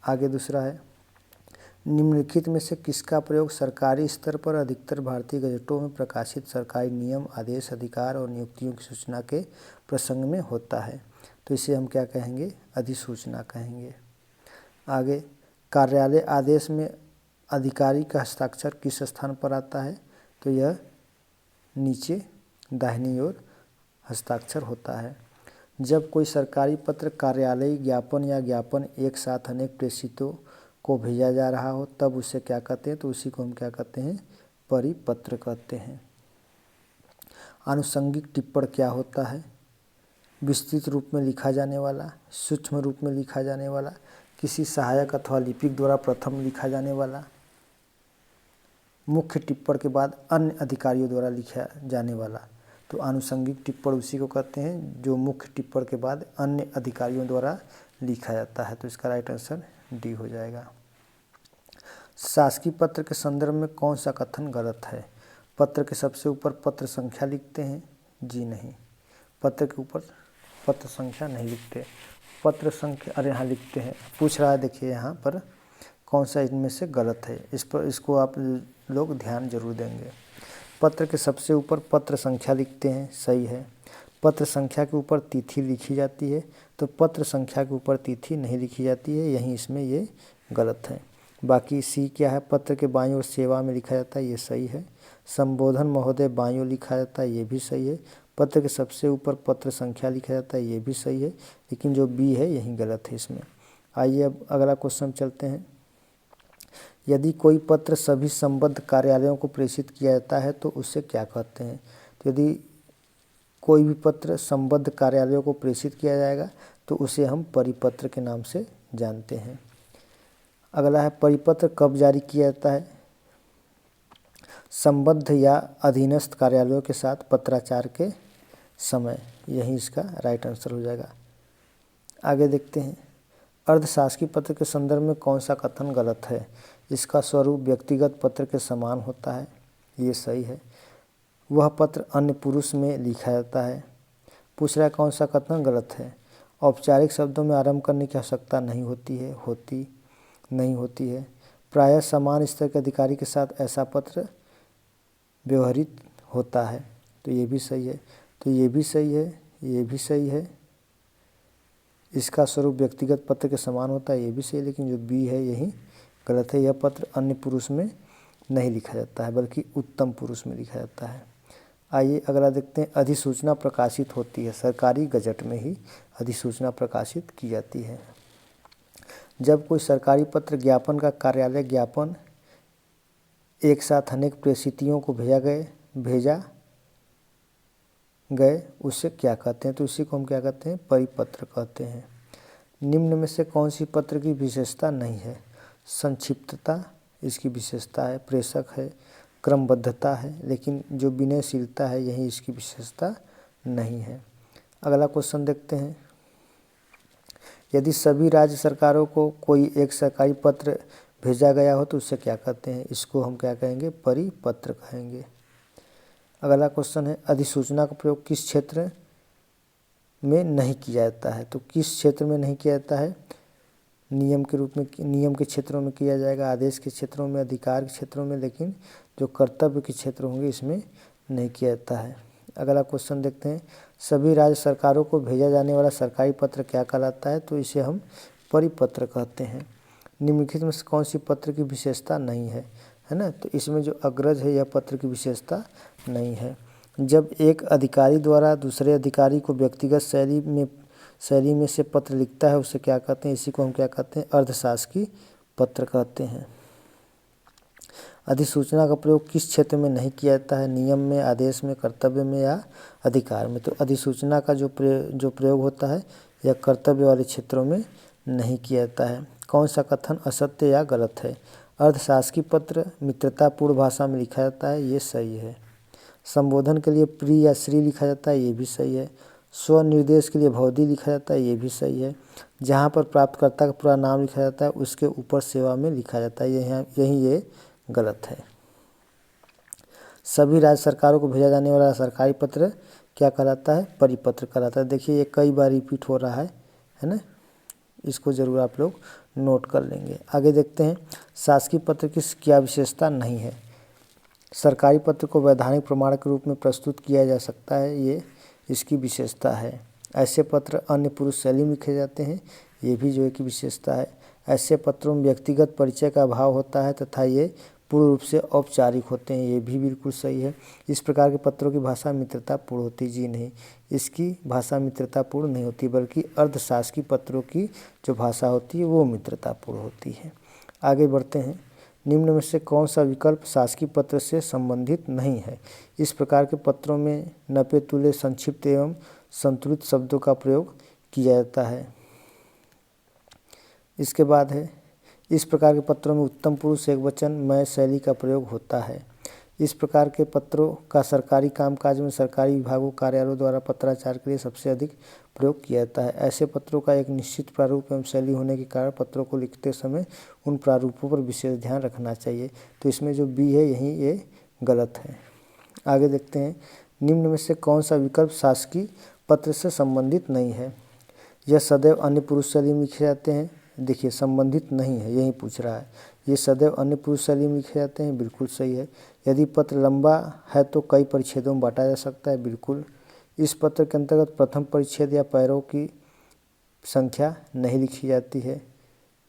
आगे दूसरा है निम्नलिखित में से किसका प्रयोग सरकारी स्तर पर अधिकतर भारतीय गजटों में प्रकाशित सरकारी नियम, आदेश, अधिकार और नियुक्तियों की सूचना के प्रसंग में होता है। तो इसे हम क्या कहेंगे, अधिसूचना कहेंगे। आगे कार्यालय आदेश में अधिकारी का हस्ताक्षर किस स्थान पर आता है। तो यह नीचे दाहिनी ओर हस्ताक्षर होता है। जब कोई सरकारी पत्र, कार्यालयी ज्ञापन या ज्ञापन एक साथ अनेक प्रेषितों को भेजा जा रहा हो तब उसे क्या कहते हैं। तो उसी को हम क्या कहते हैं, परिपत्र कहते हैं। आनुषंगिक टिप्पण क्या होता है, विस्तृत रूप में लिखा जाने वाला, सूक्ष्म रूप में लिखा जाने वाला, किसी सहायक अथवा लिपिक द्वारा प्रथम लिखा जाने वाला, मुख्य टिप्पण के बाद अन्य अधिकारियों द्वारा लिखा जाने वाला। तो आनुषंगिक टिप्पण उसी को कहते हैं जो मुख्य टिप्पण के बाद अन्य अधिकारियों द्वारा लिखा जाता है। तो इसका राइट आंसर डी हो जाएगा। शासकीय पत्र के संदर्भ में कौन सा कथन गलत है। पत्र के सबसे ऊपर पत्र संख्या लिखते हैं, जी नहीं, पत्र के ऊपर पत्र संख्या नहीं लिखते। पत्र संख्या अरे हाँ लिखते हैं, पूछ रहा है। देखिए यहाँ पर कौन सा इनमें से गलत है, इसको आप लोग ध्यान जरूर देंगे। पत्र के सबसे ऊपर पत्र संख्या लिखते हैं, सही है। पत्र संख्या के ऊपर तिथि लिखी जाती है, तो पत्र संख्या के ऊपर तिथि नहीं लिखी जाती है, यहीं इसमें ये गलत है। बाकी सी क्या है, पत्र के बाईं ओर सेवा में लिखा जाता है, ये सही है। संबोधन महोदय बाईं ओर लिखा जाता है, ये भी सही है। पत्र के सबसे ऊपर पत्र संख्या लिखा जाता है, ये भी सही है। लेकिन जो बी है यही गलत है इसमें। आइए अब अगला क्वेश्चन चलते हैं। यदि कोई पत्र सभी संबद्ध कार्यालयों को प्रेषित किया जाता है तो उसे क्या कहते हैं? तो यदि कोई भी पत्र संबद्ध कार्यालयों को प्रेषित किया जाएगा तो उसे हम परिपत्र के नाम से जानते हैं। अगला है परिपत्र कब जारी किया जाता है? संबद्ध या अधीनस्थ कार्यालयों के साथ पत्राचार के समय। यही इसका राइट आंसर हो जाएगा। आगे देखते हैं, अर्धशासकीय पत्र के संदर्भ में कौन सा कथन गलत है? इसका स्वरूप व्यक्तिगत पत्र के समान होता है, ये सही है। वह पत्र अन्य पुरुष में लिखा जाता है। पूछ रहा है कौन सा कथन गलत है? औपचारिक शब्दों में आरंभ करने की आवश्यकता नहीं होती है, नहीं होती है। प्रायः समान स्तर के अधिकारी के साथ ऐसा पत्र व्यवहृत होता है, तो ये भी सही है। तो ये भी सही है, ये भी सही है। इसका स्वरूप व्यक्तिगत पत्र के समान होता है, ये भी सही है, लेकिन जो बी है यही गलत है। यह पत्र अन्य पुरुष में नहीं लिखा जाता है बल्कि उत्तम पुरुष में लिखा जाता है। आइए अगला देखते हैं, अधिसूचना प्रकाशित होती है। सरकारी गजट में ही अधिसूचना प्रकाशित की जाती है। जब कोई सरकारी पत्र ज्ञापन का कार्यालय ज्ञापन एक साथ अनेक प्रेषितियों को भेजा गए उसे क्या कहते हैं? तो इसी को हम क्या कहते हैं? परिपत्र कहते हैं। निम्न में से कौन सी पत्र की विशेषता नहीं है? संक्षिप्तता इसकी विशेषता है, प्रेषक है, क्रमबद्धता है, लेकिन जो विनयशीलता है यही इसकी विशेषता नहीं है। अगला क्वेश्चन देखते हैं, यदि सभी राज्य सरकारों को कोई एक सरकारी पत्र भेजा गया हो तो उसे क्या कहते हैं? इसको हम क्या कहेंगे? परिपत्र कहेंगे। अगला क्वेश्चन है, अधिसूचना का प्रयोग किस क्षेत्र में नहीं किया जाता है? तो किस क्षेत्र में नहीं किया जाता है? नियम के रूप में, नियम के क्षेत्रों में किया जाएगा, आदेश के क्षेत्रों में, अधिकार के क्षेत्रों में, लेकिन जो कर्तव्य के क्षेत्र होंगे इसमें नहीं किया जाता है। अगला क्वेश्चन देखते हैं, सभी राज्य सरकारों को भेजा जाने वाला सरकारी पत्र क्या कहलाता है? तो इसे हम परिपत्र कहते हैं। निम्नलिखित में से कौन सी पत्र की विशेषता नहीं है? है ना, तो इसमें जो अग्रज है यह पत्र की विशेषता नहीं है। जब एक अधिकारी द्वारा दूसरे अधिकारी को व्यक्तिगत शैली में से पत्र लिखता है उसे क्या कहते हैं? इसी को हम क्या कहते हैं? अर्धशासकीय पत्र कहते हैं। अधिसूचना का प्रयोग किस क्षेत्र में नहीं किया जाता है? नियम में, आदेश में, कर्तव्य में या अधिकार में? तो अधिसूचना का जो प्रयोग होता है यह कर्तव्य वाले क्षेत्रों में नहीं किया जाता है। कौन सा कथन असत्य या गलत है? अर्धशासकीय पत्र मित्रतापूर्ण भाषा में लिखा जाता है, ये सही है। संबोधन के लिए प्रिय या श्री लिखा जाता है, ये भी सही है। स्वनिर्देश के लिए भवदी लिखा जाता है, ये भी सही है। जहाँ पर प्राप्तकर्ता का पूरा नाम लिखा जाता है उसके ऊपर सेवा में लिखा जाता है, यही ये गलत है। सभी राज्य सरकारों को भेजा जाने वाला सरकारी पत्र क्या कहलाता है? परिपत्र कहलाता है। देखिए ये कई बार रिपीट हो रहा है ना, इसको ज़रूर आप लोग नोट कर लेंगे। आगे देखते हैं, शासकीय पत्र की क्या विशेषता नहीं है? सरकारी पत्र को वैधानिक प्रमाण के रूप में प्रस्तुत किया जा सकता है, ये इसकी विशेषता है। ऐसे पत्र अन्य पुरुष शैली में लिखे जाते हैं, ये भी जो है कि विशेषता है। ऐसे पत्रों में व्यक्तिगत परिचय का अभाव होता है तथा ये पूर्ण रूप से औपचारिक होते हैं, ये भी बिल्कुल सही है। इस प्रकार के पत्रों की भाषा मित्रतापूर्ण होती? जी नहीं, इसकी भाषा मित्रतापूर्ण नहीं होती, बल्कि अर्धशासकीय पत्रों की जो भाषा होती है वो मित्रतापूर्ण होती है। आगे बढ़ते हैं, निम्न में से कौन सा विकल्प शासकीय पत्र से संबंधित नहीं है? इस प्रकार के पत्रों में नपे तुले, संक्षिप्त एवं संतुलित शब्दों का प्रयोग किया जाता है। इसके बाद है, इस प्रकार के पत्रों में उत्तम पुरुष एकवचन मय शैली का प्रयोग होता है। इस प्रकार के पत्रों का सरकारी कामकाज में सरकारी विभागों, कार्यालयों द्वारा पत्राचार के लिए सबसे अधिक प्रयोग किया जाता है। ऐसे पत्रों का एक निश्चित प्रारूप एवं शैली होने के कारण पत्रों को लिखते समय उन प्रारूपों पर विशेष ध्यान रखना चाहिए। तो इसमें जो बी है यही ये गलत है। आगे देखते हैं, निम्न में से कौन सा विकल्प शासकीय पत्र से संबंधित नहीं है? यह सदैव अन्य पुरुष शैली में लिखे जाते हैं। देखिए संबंधित नहीं है, यही पूछ रहा है। ये सदैव अन्य पुरुष शैली में लिखे जाते हैं, बिल्कुल सही है। यदि पत्र लंबा है तो कई परिच्छेदों में बांटा जा सकता है, बिल्कुल। इस पत्र के अंतर्गत प्रथम परिच्छेद या पैरों की संख्या नहीं लिखी जाती है,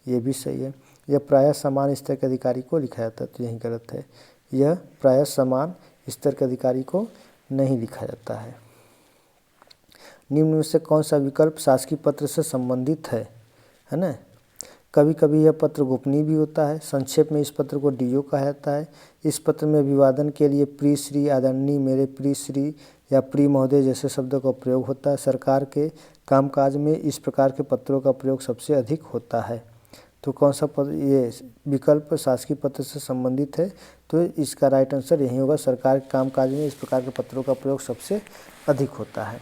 ये भी सही है। यह प्रायः समान स्तर के अधिकारी को लिखा जाता है, तो यही गलत है। यह प्रायः समान स्तर के अधिकारी को नहीं लिखा जाता है। निम्न में से कौन सा विकल्प शासकीय पत्र से संबंधित है ना? कभी कभी यह पत्र गोपनीय भी होता है। संक्षेप में इस पत्र को डीओ कहा जाता है। इस पत्र में अभिवादन के लिए प्रिय श्री, आदरणीय, मेरे प्रिय श्री या प्रिय महोदय जैसे शब्दों का प्रयोग होता है। सरकार के कामकाज में इस प्रकार के पत्रों का प्रयोग सबसे अधिक होता है। तो कौन सा पत्र, ये विकल्प शासकीय पत्र से संबंधित है, तो इसका राइट आंसर यही होगा। सरकार के कामकाज में इस प्रकार के पत्रों का प्रयोग सबसे अधिक होता है।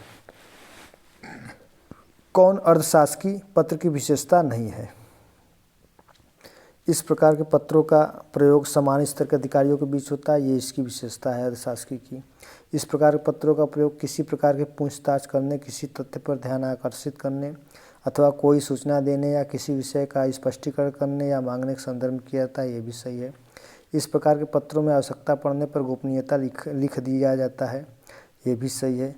कौन अर्धशासकीय पत्र की विशेषता नहीं है? इस प्रकार के पत्रों का प्रयोग समान स्तर के अधिकारियों के बीच होता है, ये इसकी विशेषता है अर्धशासकीय की। इस प्रकार के पत्रों का प्रयोग किसी प्रकार के पूछताछ करने, किसी तथ्य पर ध्यान आकर्षित करने अथवा कोई सूचना देने या किसी विषय का स्पष्टीकरण करने या मांगने के संदर्भ में किया जाता है, ये भी सही है। इस प्रकार के पत्रों में आवश्यकता पड़ने पर गोपनीयता लिख दिया जाता है, ये भी सही है।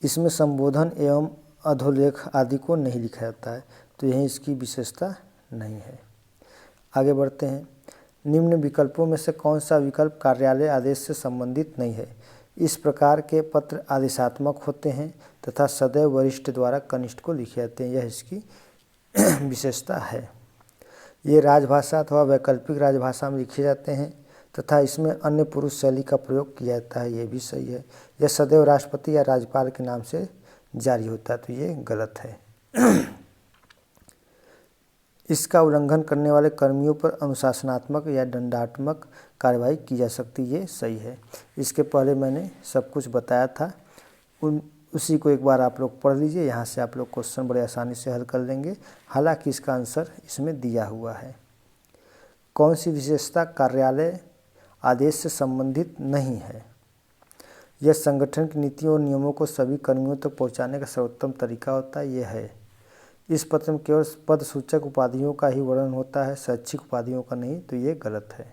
इसमें संबोधन एवं अधोलेख आदि को नहीं लिखा जाता है, तो यही इसकी विशेषता नहीं है। आगे बढ़ते हैं। निम्न विकल्पों में से कौन सा विकल्प कार्यालय आदेश से संबंधित नहीं है? इस प्रकार के पत्र आदेशात्मक होते हैं तथा सदैव वरिष्ठ द्वारा कनिष्ठ को लिखे जाते हैं, यह इसकी विशेषता है। ये राजभाषा अथवा वैकल्पिक राजभाषा में लिखे जाते हैं तथा इसमें अन्य पुरुष शैली का प्रयोग किया जाता है, ये भी सही है। यह सदैव राष्ट्रपति या राज्यपाल के नाम से जारी होता है, तो ये गलत है। इसका उल्लंघन करने वाले कर्मियों पर अनुशासनात्मक या दंडात्मक कार्रवाई की जा सकती है, ये सही है। इसके पहले मैंने सब कुछ बताया था, उसी को एक बार आप लोग पढ़ लीजिए। यहाँ से आप लोग क्वेश्चन बड़े आसानी से हल कर लेंगे, हालांकि इसका आंसर इसमें दिया हुआ है। कौन सी विशेषता कार्यालय आदेश से संबंधित नहीं है? यह संगठन की नीतियों और नियमों को सभी कर्मियों तक पहुँचाने का सर्वोत्तम तरीका होता है, यह है। इस पत्र में केवल पद सूचक उपाधियों का ही वर्णन होता है, शैक्षिक उपाधियों का नहीं, तो ये गलत है।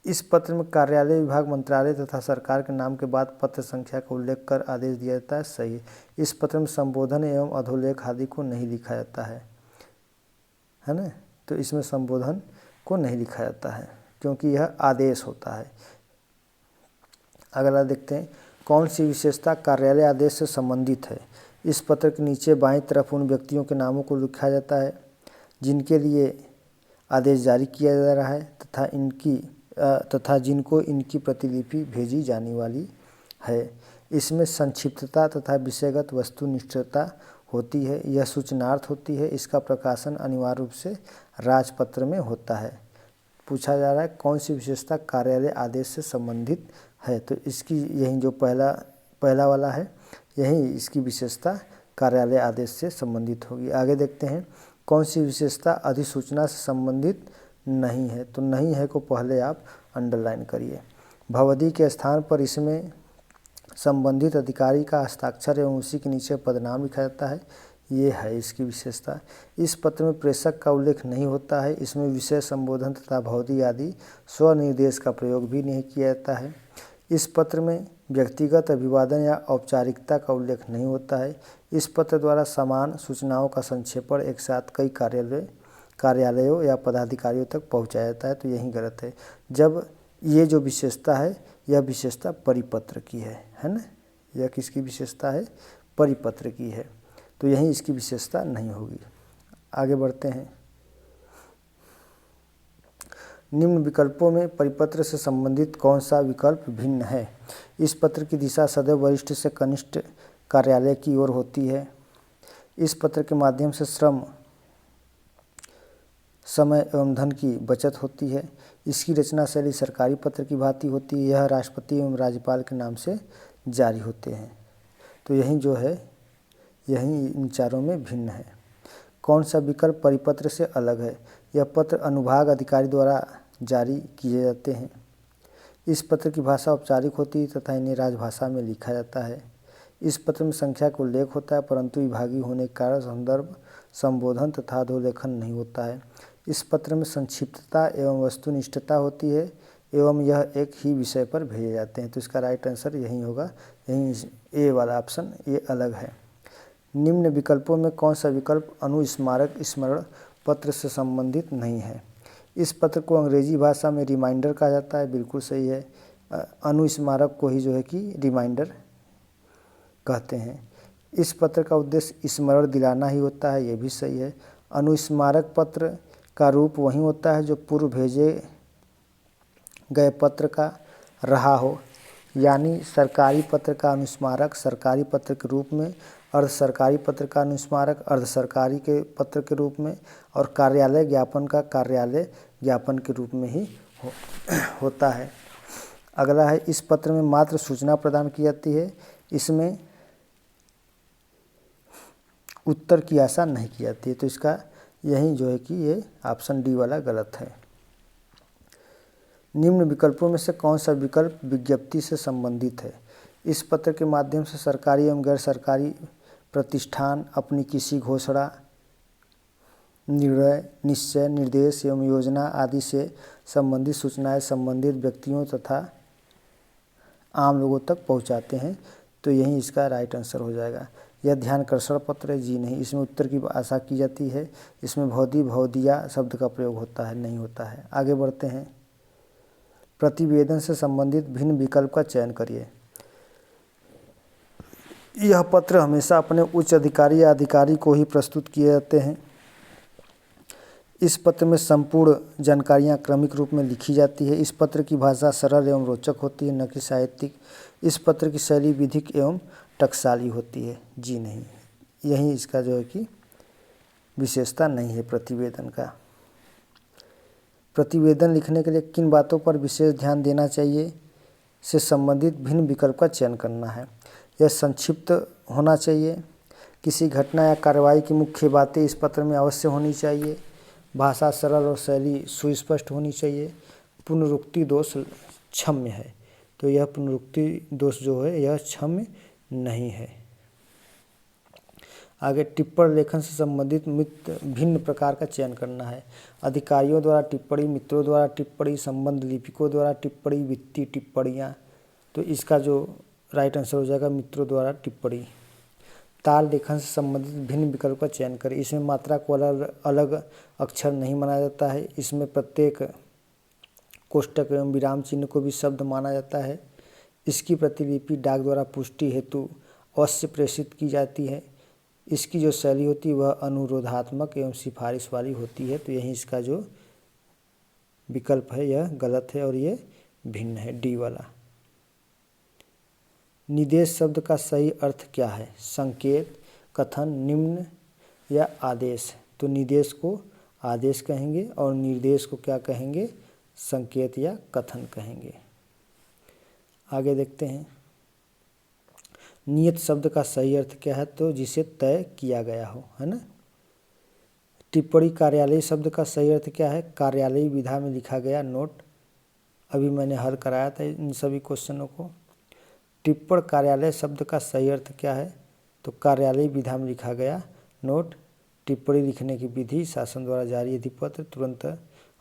इस पत्र में कार्यालय, विभाग, मंत्रालय तथा सरकार के नाम के बाद पत्र संख्या का उल्लेख कर आदेश दिया जाता है, सही है। इस पत्र में संबोधन एवं अधोलेख आदि को नहीं लिखा जाता है ना, तो इसमें संबोधन को नहीं लिखा जाता है क्योंकि यह आदेश होता है। अगला देखते हैं, कौन सी विशेषता कार्यालय आदेश से संबंधित है? इस पत्र के नीचे बाईं तरफ उन व्यक्तियों के नामों को लिखा जाता है जिनके लिए आदेश जारी किया जा रहा है तथा जिनको इनकी प्रतिलिपि भेजी जाने वाली है। इसमें संक्षिप्तता तथा विषयगत वस्तुनिष्ठता होती है, यह सूचनार्थ होती है। इसका प्रकाशन अनिवार्य रूप से राजपत्र में होता है। पूछा जा रहा है कौन सी विशेषता कार्यालय आदेश से संबंधित है, तो इसकी यही जो पहला वाला है, यही इसकी विशेषता कार्यालय आदेश से संबंधित होगी। आगे देखते हैं, कौन सी विशेषता अधिसूचना से संबंधित नहीं है, तो नहीं है को पहले आप अंडरलाइन करिए। भवधि के स्थान पर इसमें संबंधित अधिकारी का हस्ताक्षर एवं उसी के नीचे पदनाम लिखा जाता है, ये है इसकी विशेषता। इस पत्र में प्रेषक का उल्लेख नहीं होता है। इसमें विषय, संबोधन तथा भवधि आदि स्वनिर्देश का प्रयोग भी नहीं किया जाता है। इस पत्र में व्यक्तिगत अभिवादन या औपचारिकता का उल्लेख नहीं होता है। इस पत्र द्वारा समान सूचनाओं का संक्षेपण एक साथ कई कार्यालयों या पदाधिकारियों तक पहुंचाया जाता है, तो यही गलत है। जब ये जो विशेषता है, यह विशेषता परिपत्र की है ना, यह किसकी विशेषता है? परिपत्र की है, तो यही इसकी विशेषता नहीं होगी। आगे बढ़ते हैं। निम्न विकल्पों में परिपत्र से संबंधित कौन सा विकल्प भिन्न है? इस पत्र की दिशा सदैव वरिष्ठ से कनिष्ठ कार्यालय की ओर होती है। इस पत्र के माध्यम से श्रम, समय एवं धन की बचत होती है। इसकी रचना शैली सरकारी पत्र की भांति होती है। यह राष्ट्रपति एवं राज्यपाल के नाम से जारी होते हैं, तो यही जो है, यही इन चारों में भिन्न है। कौन सा विकल्प परिपत्र से अलग है? यह पत्र अनुभाग अधिकारी द्वारा जारी किए जाते हैं। इस पत्र की भाषा औपचारिक होती है तथा इन्हें राजभाषा में लिखा जाता है। इस पत्र में संख्या का उल्लेख होता है, परंतु विभागीय होने के कारण संदर्भ, संबोधन तथा अधोलेखन नहीं होता है। इस पत्र में संक्षिप्तता एवं वस्तुनिष्ठता होती है एवं यह एक ही विषय पर भेजे जाते हैं, तो इसका राइट आंसर यही होगा, यही ए वाला ऑप्शन, ये अलग है। निम्न विकल्पों में कौन सा विकल्प अनुस्मारक स्मरण पत्र से संबंधित नहीं है? इस पत्र को अंग्रेजी भाषा में रिमाइंडर कहा जाता है, बिल्कुल सही है। अनुस्मारक को ही जो है कि रिमाइंडर कहते हैं। इस पत्र का उद्देश्य स्मरण दिलाना ही होता है, ये भी सही है। अनुस्मारक पत्र का रूप वही होता है जो पूर्व भेजे गए पत्र का रहा हो, यानी सरकारी पत्र का अनुस्मारक सरकारी पत्र के रूप में, अर्ध सरकारी पत्र का अनुस्मारक अर्ध सरकारी के पत्र के रूप में, और कार्यालय ज्ञापन का कार्यालय ज्ञापन के रूप में ही होता है। अगला है, इस पत्र में मात्र सूचना प्रदान की जाती है, इसमें उत्तर की आशा नहीं की जाती है। तो इसका यही जो है कि ये ऑप्शन डी वाला गलत है। निम्न विकल्पों में से कौन सा विकल्प विज्ञप्ति से संबंधित है? इस पत्र के माध्यम से सरकारी एवं गैर सरकारी प्रतिष्ठान अपनी किसी घोषणा, निर्णय, निश्चय, निर्देश एवं योजना आदि से संबंधित सूचनाएं संबंधित व्यक्तियों तथा आम लोगों तक पहुंचाते हैं। तो यही इसका राइट आंसर हो जाएगा। यह ध्यानाकर्षण पत्र है, जी नहीं, इसमें उत्तर की आशा की जाती है। इसमें भौदी भौदिया शब्द का प्रयोग होता है, नहीं होता है। आगे बढ़ते हैं। प्रतिवेदन से संबंधित भिन्न विकल्प का चयन करिए। यह पत्र हमेशा अपने उच्च अधिकारी या अधिकारी को ही प्रस्तुत किए जाते हैं। इस पत्र में संपूर्ण जानकारियां क्रमिक रूप में लिखी जाती है। इस पत्र की भाषा सरल एवं रोचक होती है, न कि साहित्यिक। इस पत्र की शैली विधिक एवं टकसाली होती है, जी नहीं, यही इसका जो है कि विशेषता नहीं है प्रतिवेदन का। प्रतिवेदन लिखने के लिए किन बातों पर विशेष ध्यान देना चाहिए से संबंधित भिन्न विकल्प का चयन करना है। यह संक्षिप्त होना चाहिए। किसी घटना या कार्रवाई की मुख्य बातें इस पत्र में अवश्य होनी चाहिए। भाषा सरल और शैली सुस्पष्ट होनी चाहिए। पुनरुक्ति दोष क्षम्य है, तो यह पुनरुक्ति दोष जो है यह क्षम्य नहीं है। आगे, टिप्पण लेखन से संबंधित भिन्न प्रकार का चयन करना है। अधिकारियों द्वारा टिप्पणी, मित्रों द्वारा टिप्पणी, संबंध लिपिकों द्वारा टिप्पणी, वित्तीय टिप्पणियाँ। तो इसका जो राइट आंसर हो जाएगा मित्रों द्वारा टिप्पणी। ताल लेखन से संबंधित भिन्न विकल्प का चयन करें। इसमें मात्रा को अलग अलग अक्षर नहीं माना जाता है। इसमें प्रत्येक कोष्टक एवं विराम चिन्ह को भी शब्द माना जाता है। इसकी प्रतिलिपि डाक द्वारा पुष्टि हेतु अवश्य प्रेषित की जाती है। इसकी जो शैली होती है वह अनुरोधात्मक एवं सिफारिश वाली होती है। तो यही इसका जो विकल्प है यह गलत है और ये भिन्न है, डी वाला। निर्देश शब्द का सही अर्थ क्या है? संकेत, कथन, निम्न या आदेश। तो निर्देश को आदेश कहेंगे और निर्देश को क्या कहेंगे? संकेत या कथन कहेंगे। आगे देखते हैं। नियत शब्द का सही अर्थ क्या है? तो जिसे तय किया गया हो, है ना। टिप्पणी कार्यालय शब्द का सही अर्थ क्या है? कार्यालयी विधा में लिखा गया नोट। अभी मैंने हल कराया था इन सभी क्वेश्चनों को। टिप्पण कार्यालय शब्द का सही अर्थ क्या है? तो कार्यालयी विधा में लिखा गया नोट। टिप्पणी लिखने की विधि, शासन द्वारा जारी अधिपत्र, तुरंत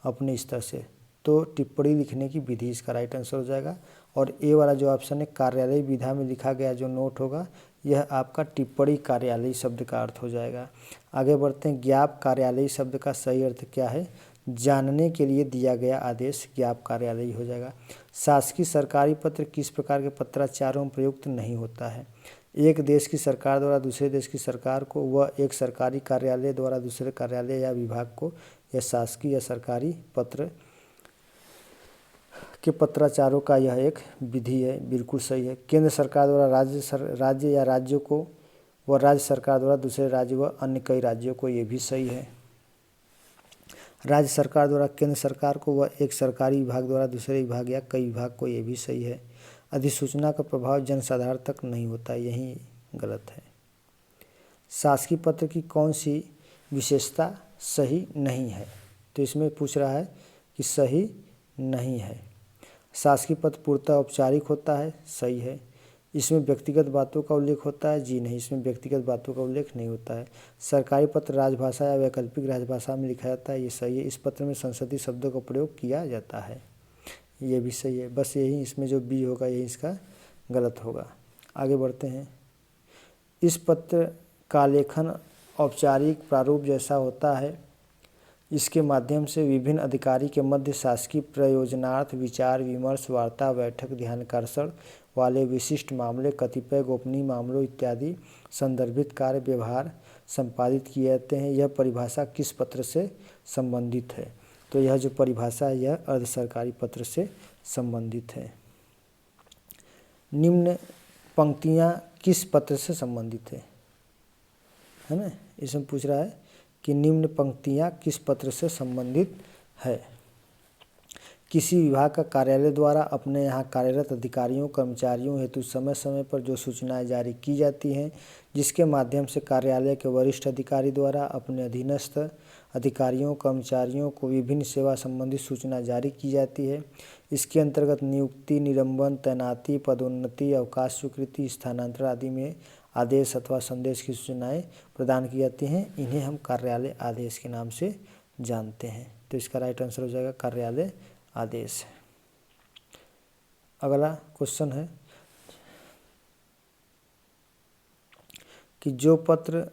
अपने स्तर से। तो टिप्पणी लिखने की विधि इसका राइट आंसर हो जाएगा। और ए वाला जो ऑप्शन है कार्यालय विधा में लिखा गया जो नोट होगा यह आपका टिप्पणी कार्यालय शब्द का अर्थ हो जाएगा। आगे बढ़ते हैं। ज्ञाप कार्यालय शब्द का सही अर्थ क्या है? जानने के लिए दिया गया आदेश ज्ञाप कार्यालय हो जाएगा। शासकीय सरकारी पत्र किस प्रकार के पत्राचारों में प्रयुक्त नहीं होता है? एक देश की सरकार द्वारा दूसरे देश की सरकार को, वह एक सरकारी कार्यालय द्वारा दूसरे कार्यालय या विभाग को, या शासकीय या सरकारी पत्र के पत्राचारों का यह एक विधि है, बिल्कुल सही है। केंद्र सरकार द्वारा राज्य या राज्यों को, व राज्य सरकार द्वारा दूसरे राज्य व अन्य कई राज्यों को, ये भी सही है। राज्य सरकार द्वारा केंद्र सरकार को, व एक सरकारी विभाग द्वारा दूसरे विभाग या कई विभाग को, ये भी सही है। अधिसूचना का प्रभाव जनसाधारण तक नहीं होता, यही गलत है। शासकीय पत्र की कौन सी विशेषता सही नहीं है? तो इसमें पूछ रहा है कि सही नहीं है। शासकीय पत्र पूर्णतः औपचारिक होता है, सही है। इसमें व्यक्तिगत बातों का उल्लेख होता है, जी नहीं, इसमें व्यक्तिगत बातों का उल्लेख नहीं होता है। सरकारी पत्र राजभाषा या वैकल्पिक राजभाषा में लिखा जाता है, ये सही है। इस पत्र में संसदीय शब्दों का प्रयोग किया जाता है, ये भी सही है। बस यही इसमें जो बी होगा यही इसका गलत होगा। आगे बढ़ते हैं। इस पत्र का लेखन औपचारिक प्रारूप जैसा होता है। इसके माध्यम से विभिन्न अधिकारी के मध्य शासकीय प्रयोजनार्थ विचार विमर्श, वार्ता, बैठक, ध्यानाकर्षण वाले विशिष्ट मामले, कतिपय गोपनीय मामलों इत्यादि संदर्भित कार्य व्यवहार संपादित किए जाते हैं। यह परिभाषा किस पत्र से संबंधित है? तो यह जो परिभाषा है यह अर्ध सरकारी पत्र से संबंधित है। निम्न पंक्तियां किस पत्र से संबंधित है ना? इसमें पूछ रहा है कि निम्न पंक्तियां किस पत्र से संबंधित है। किसी विभाग का कार्यालय द्वारा अपने यहाँ कार्यरत अधिकारियों कर्मचारियों हेतु समय समय पर जो सूचनाएं जारी की जाती हैं, जिसके माध्यम से कार्यालय के वरिष्ठ अधिकारी द्वारा अपने अधीनस्थ अधिकारियों कर्मचारियों को विभिन्न सेवा संबंधी सूचना जारी की जाती है। इसके अंतर्गत नियुक्ति, निलंबन, तैनाती, पदोन्नति, अवकाश स्वीकृति, स्थानांतरण आदि में आदेश अथवा संदेश की सूचनाएं प्रदान की जाती हैं। इन्हें हम कार्यालय आदेश के नाम से जानते हैं। तो इसका राइट आंसर हो जाएगा कार्यालय आदेश। अगला क्वेश्चन है कि जो पत्र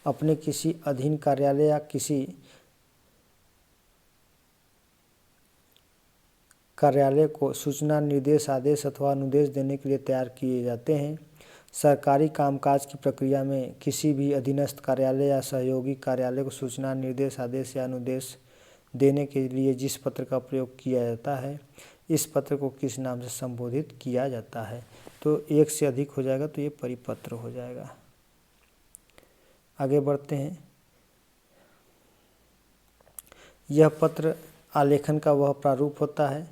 अपने किसी अधीन कार्यालय या किसी कार्यालय को सूचना, निर्देश, आदेश अथवा अनुदेश देने के लिए तैयार किए जाते हैं। सरकारी कामकाज की प्रक्रिया में किसी भी अधीनस्थ कार्यालय या सहयोगी कार्यालय को सूचना, निर्देश, आदेश या अनुदेश देने के लिए जिस पत्र का प्रयोग किया जाता है, इस पत्र को किस नाम से संबोधित किया जाता है? तो एक से अधिक हो जाएगा तो ये परिपत्र हो जाएगा। आगे बढ़ते हैं। यह पत्र आलेखन का वह प्रारूप होता है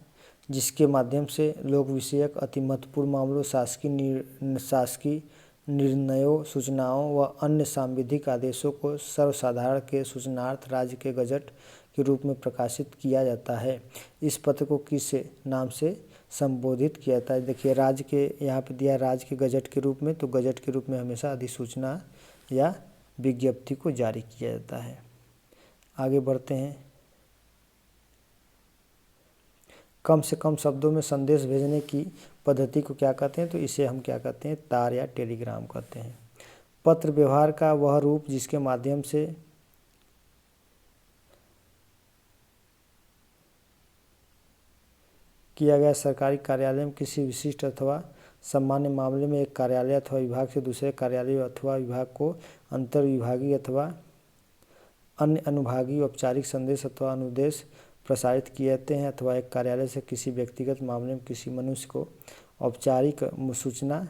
जिसके माध्यम से लोक विषयक अति महत्वपूर्ण मामलों, शासकीय निर्णयों, सूचनाओं व अन्य सांविधिक आदेशों को सर्वसाधारण के सूचनार्थ राज्य के गजट के रूप में प्रकाशित किया जाता है। इस पत्र को किस नाम से संबोधित किया जाता है? देखिए राज्य के यहाँ पे दिया राज्य के गजट के रूप में, तो गजट के रूप में हमेशा अधिसूचना या विज्ञप्ति को जारी किया जाता है। आगे बढ़ते हैं। कम से कम शब्दों में संदेश भेजने की पद्धति को क्या कहते हैं? तो इसे हम क्या कहते हैं? तार या टेलीग्राम कहते हैं। पत्र व्यवहार का वह रूप जिसके माध्यम से किया गया सरकारी कार्यालय में किसी विशिष्ट अथवा सामान्य मामले में एक कार्यालय अथवा विभाग से दूसरे कार्यालय अथवा विभाग को अंतर विभागीय अथवा अन्य अनुभागीय औपचारिक संदेश अथवा अनुदेश प्रसारित किए जाते हैं, अथवा एक कार्यालय से किसी व्यक्तिगत मामले में किसी मनुष्य को औपचारिक सूचना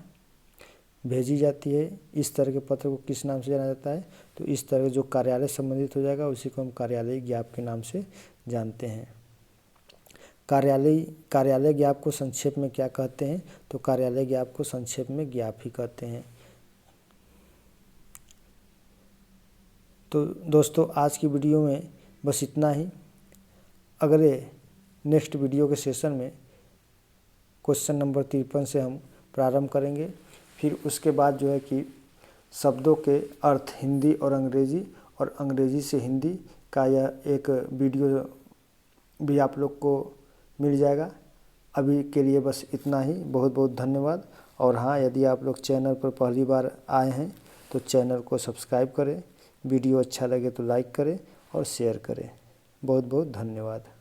भेजी जाती है। इस तरह के पत्र को किस नाम से जाना जाता है? तो इस तरह जो कार्यालय संबंधित हो जाएगा उसी को हम कार्यालय ज्ञाप के नाम से जानते हैं। कार्यालय ज्ञाप को संक्षेप में क्या कहते हैं? तो कार्यालय ज्ञाप को संक्षेप में ज्ञाप ही कहते हैं। तो दोस्तों आज की वीडियो में बस इतना ही। अगले नेक्स्ट वीडियो के सेशन में क्वेश्चन नंबर 53 से हम प्रारंभ करेंगे। फिर उसके बाद जो है कि शब्दों के अर्थ हिंदी और अंग्रेजी से हिंदी का यह एक वीडियो भी आप लोग को मिल जाएगा। अभी के लिए बस इतना ही। बहुत बहुत धन्यवाद। और हाँ, यदि आप लोग चैनल पर पहली बार आए हैं तो चैनल को सब्सक्राइब करें, वीडियो अच्छा लगे तो लाइक करें और शेयर करें। बहुत बहुत धन्यवाद।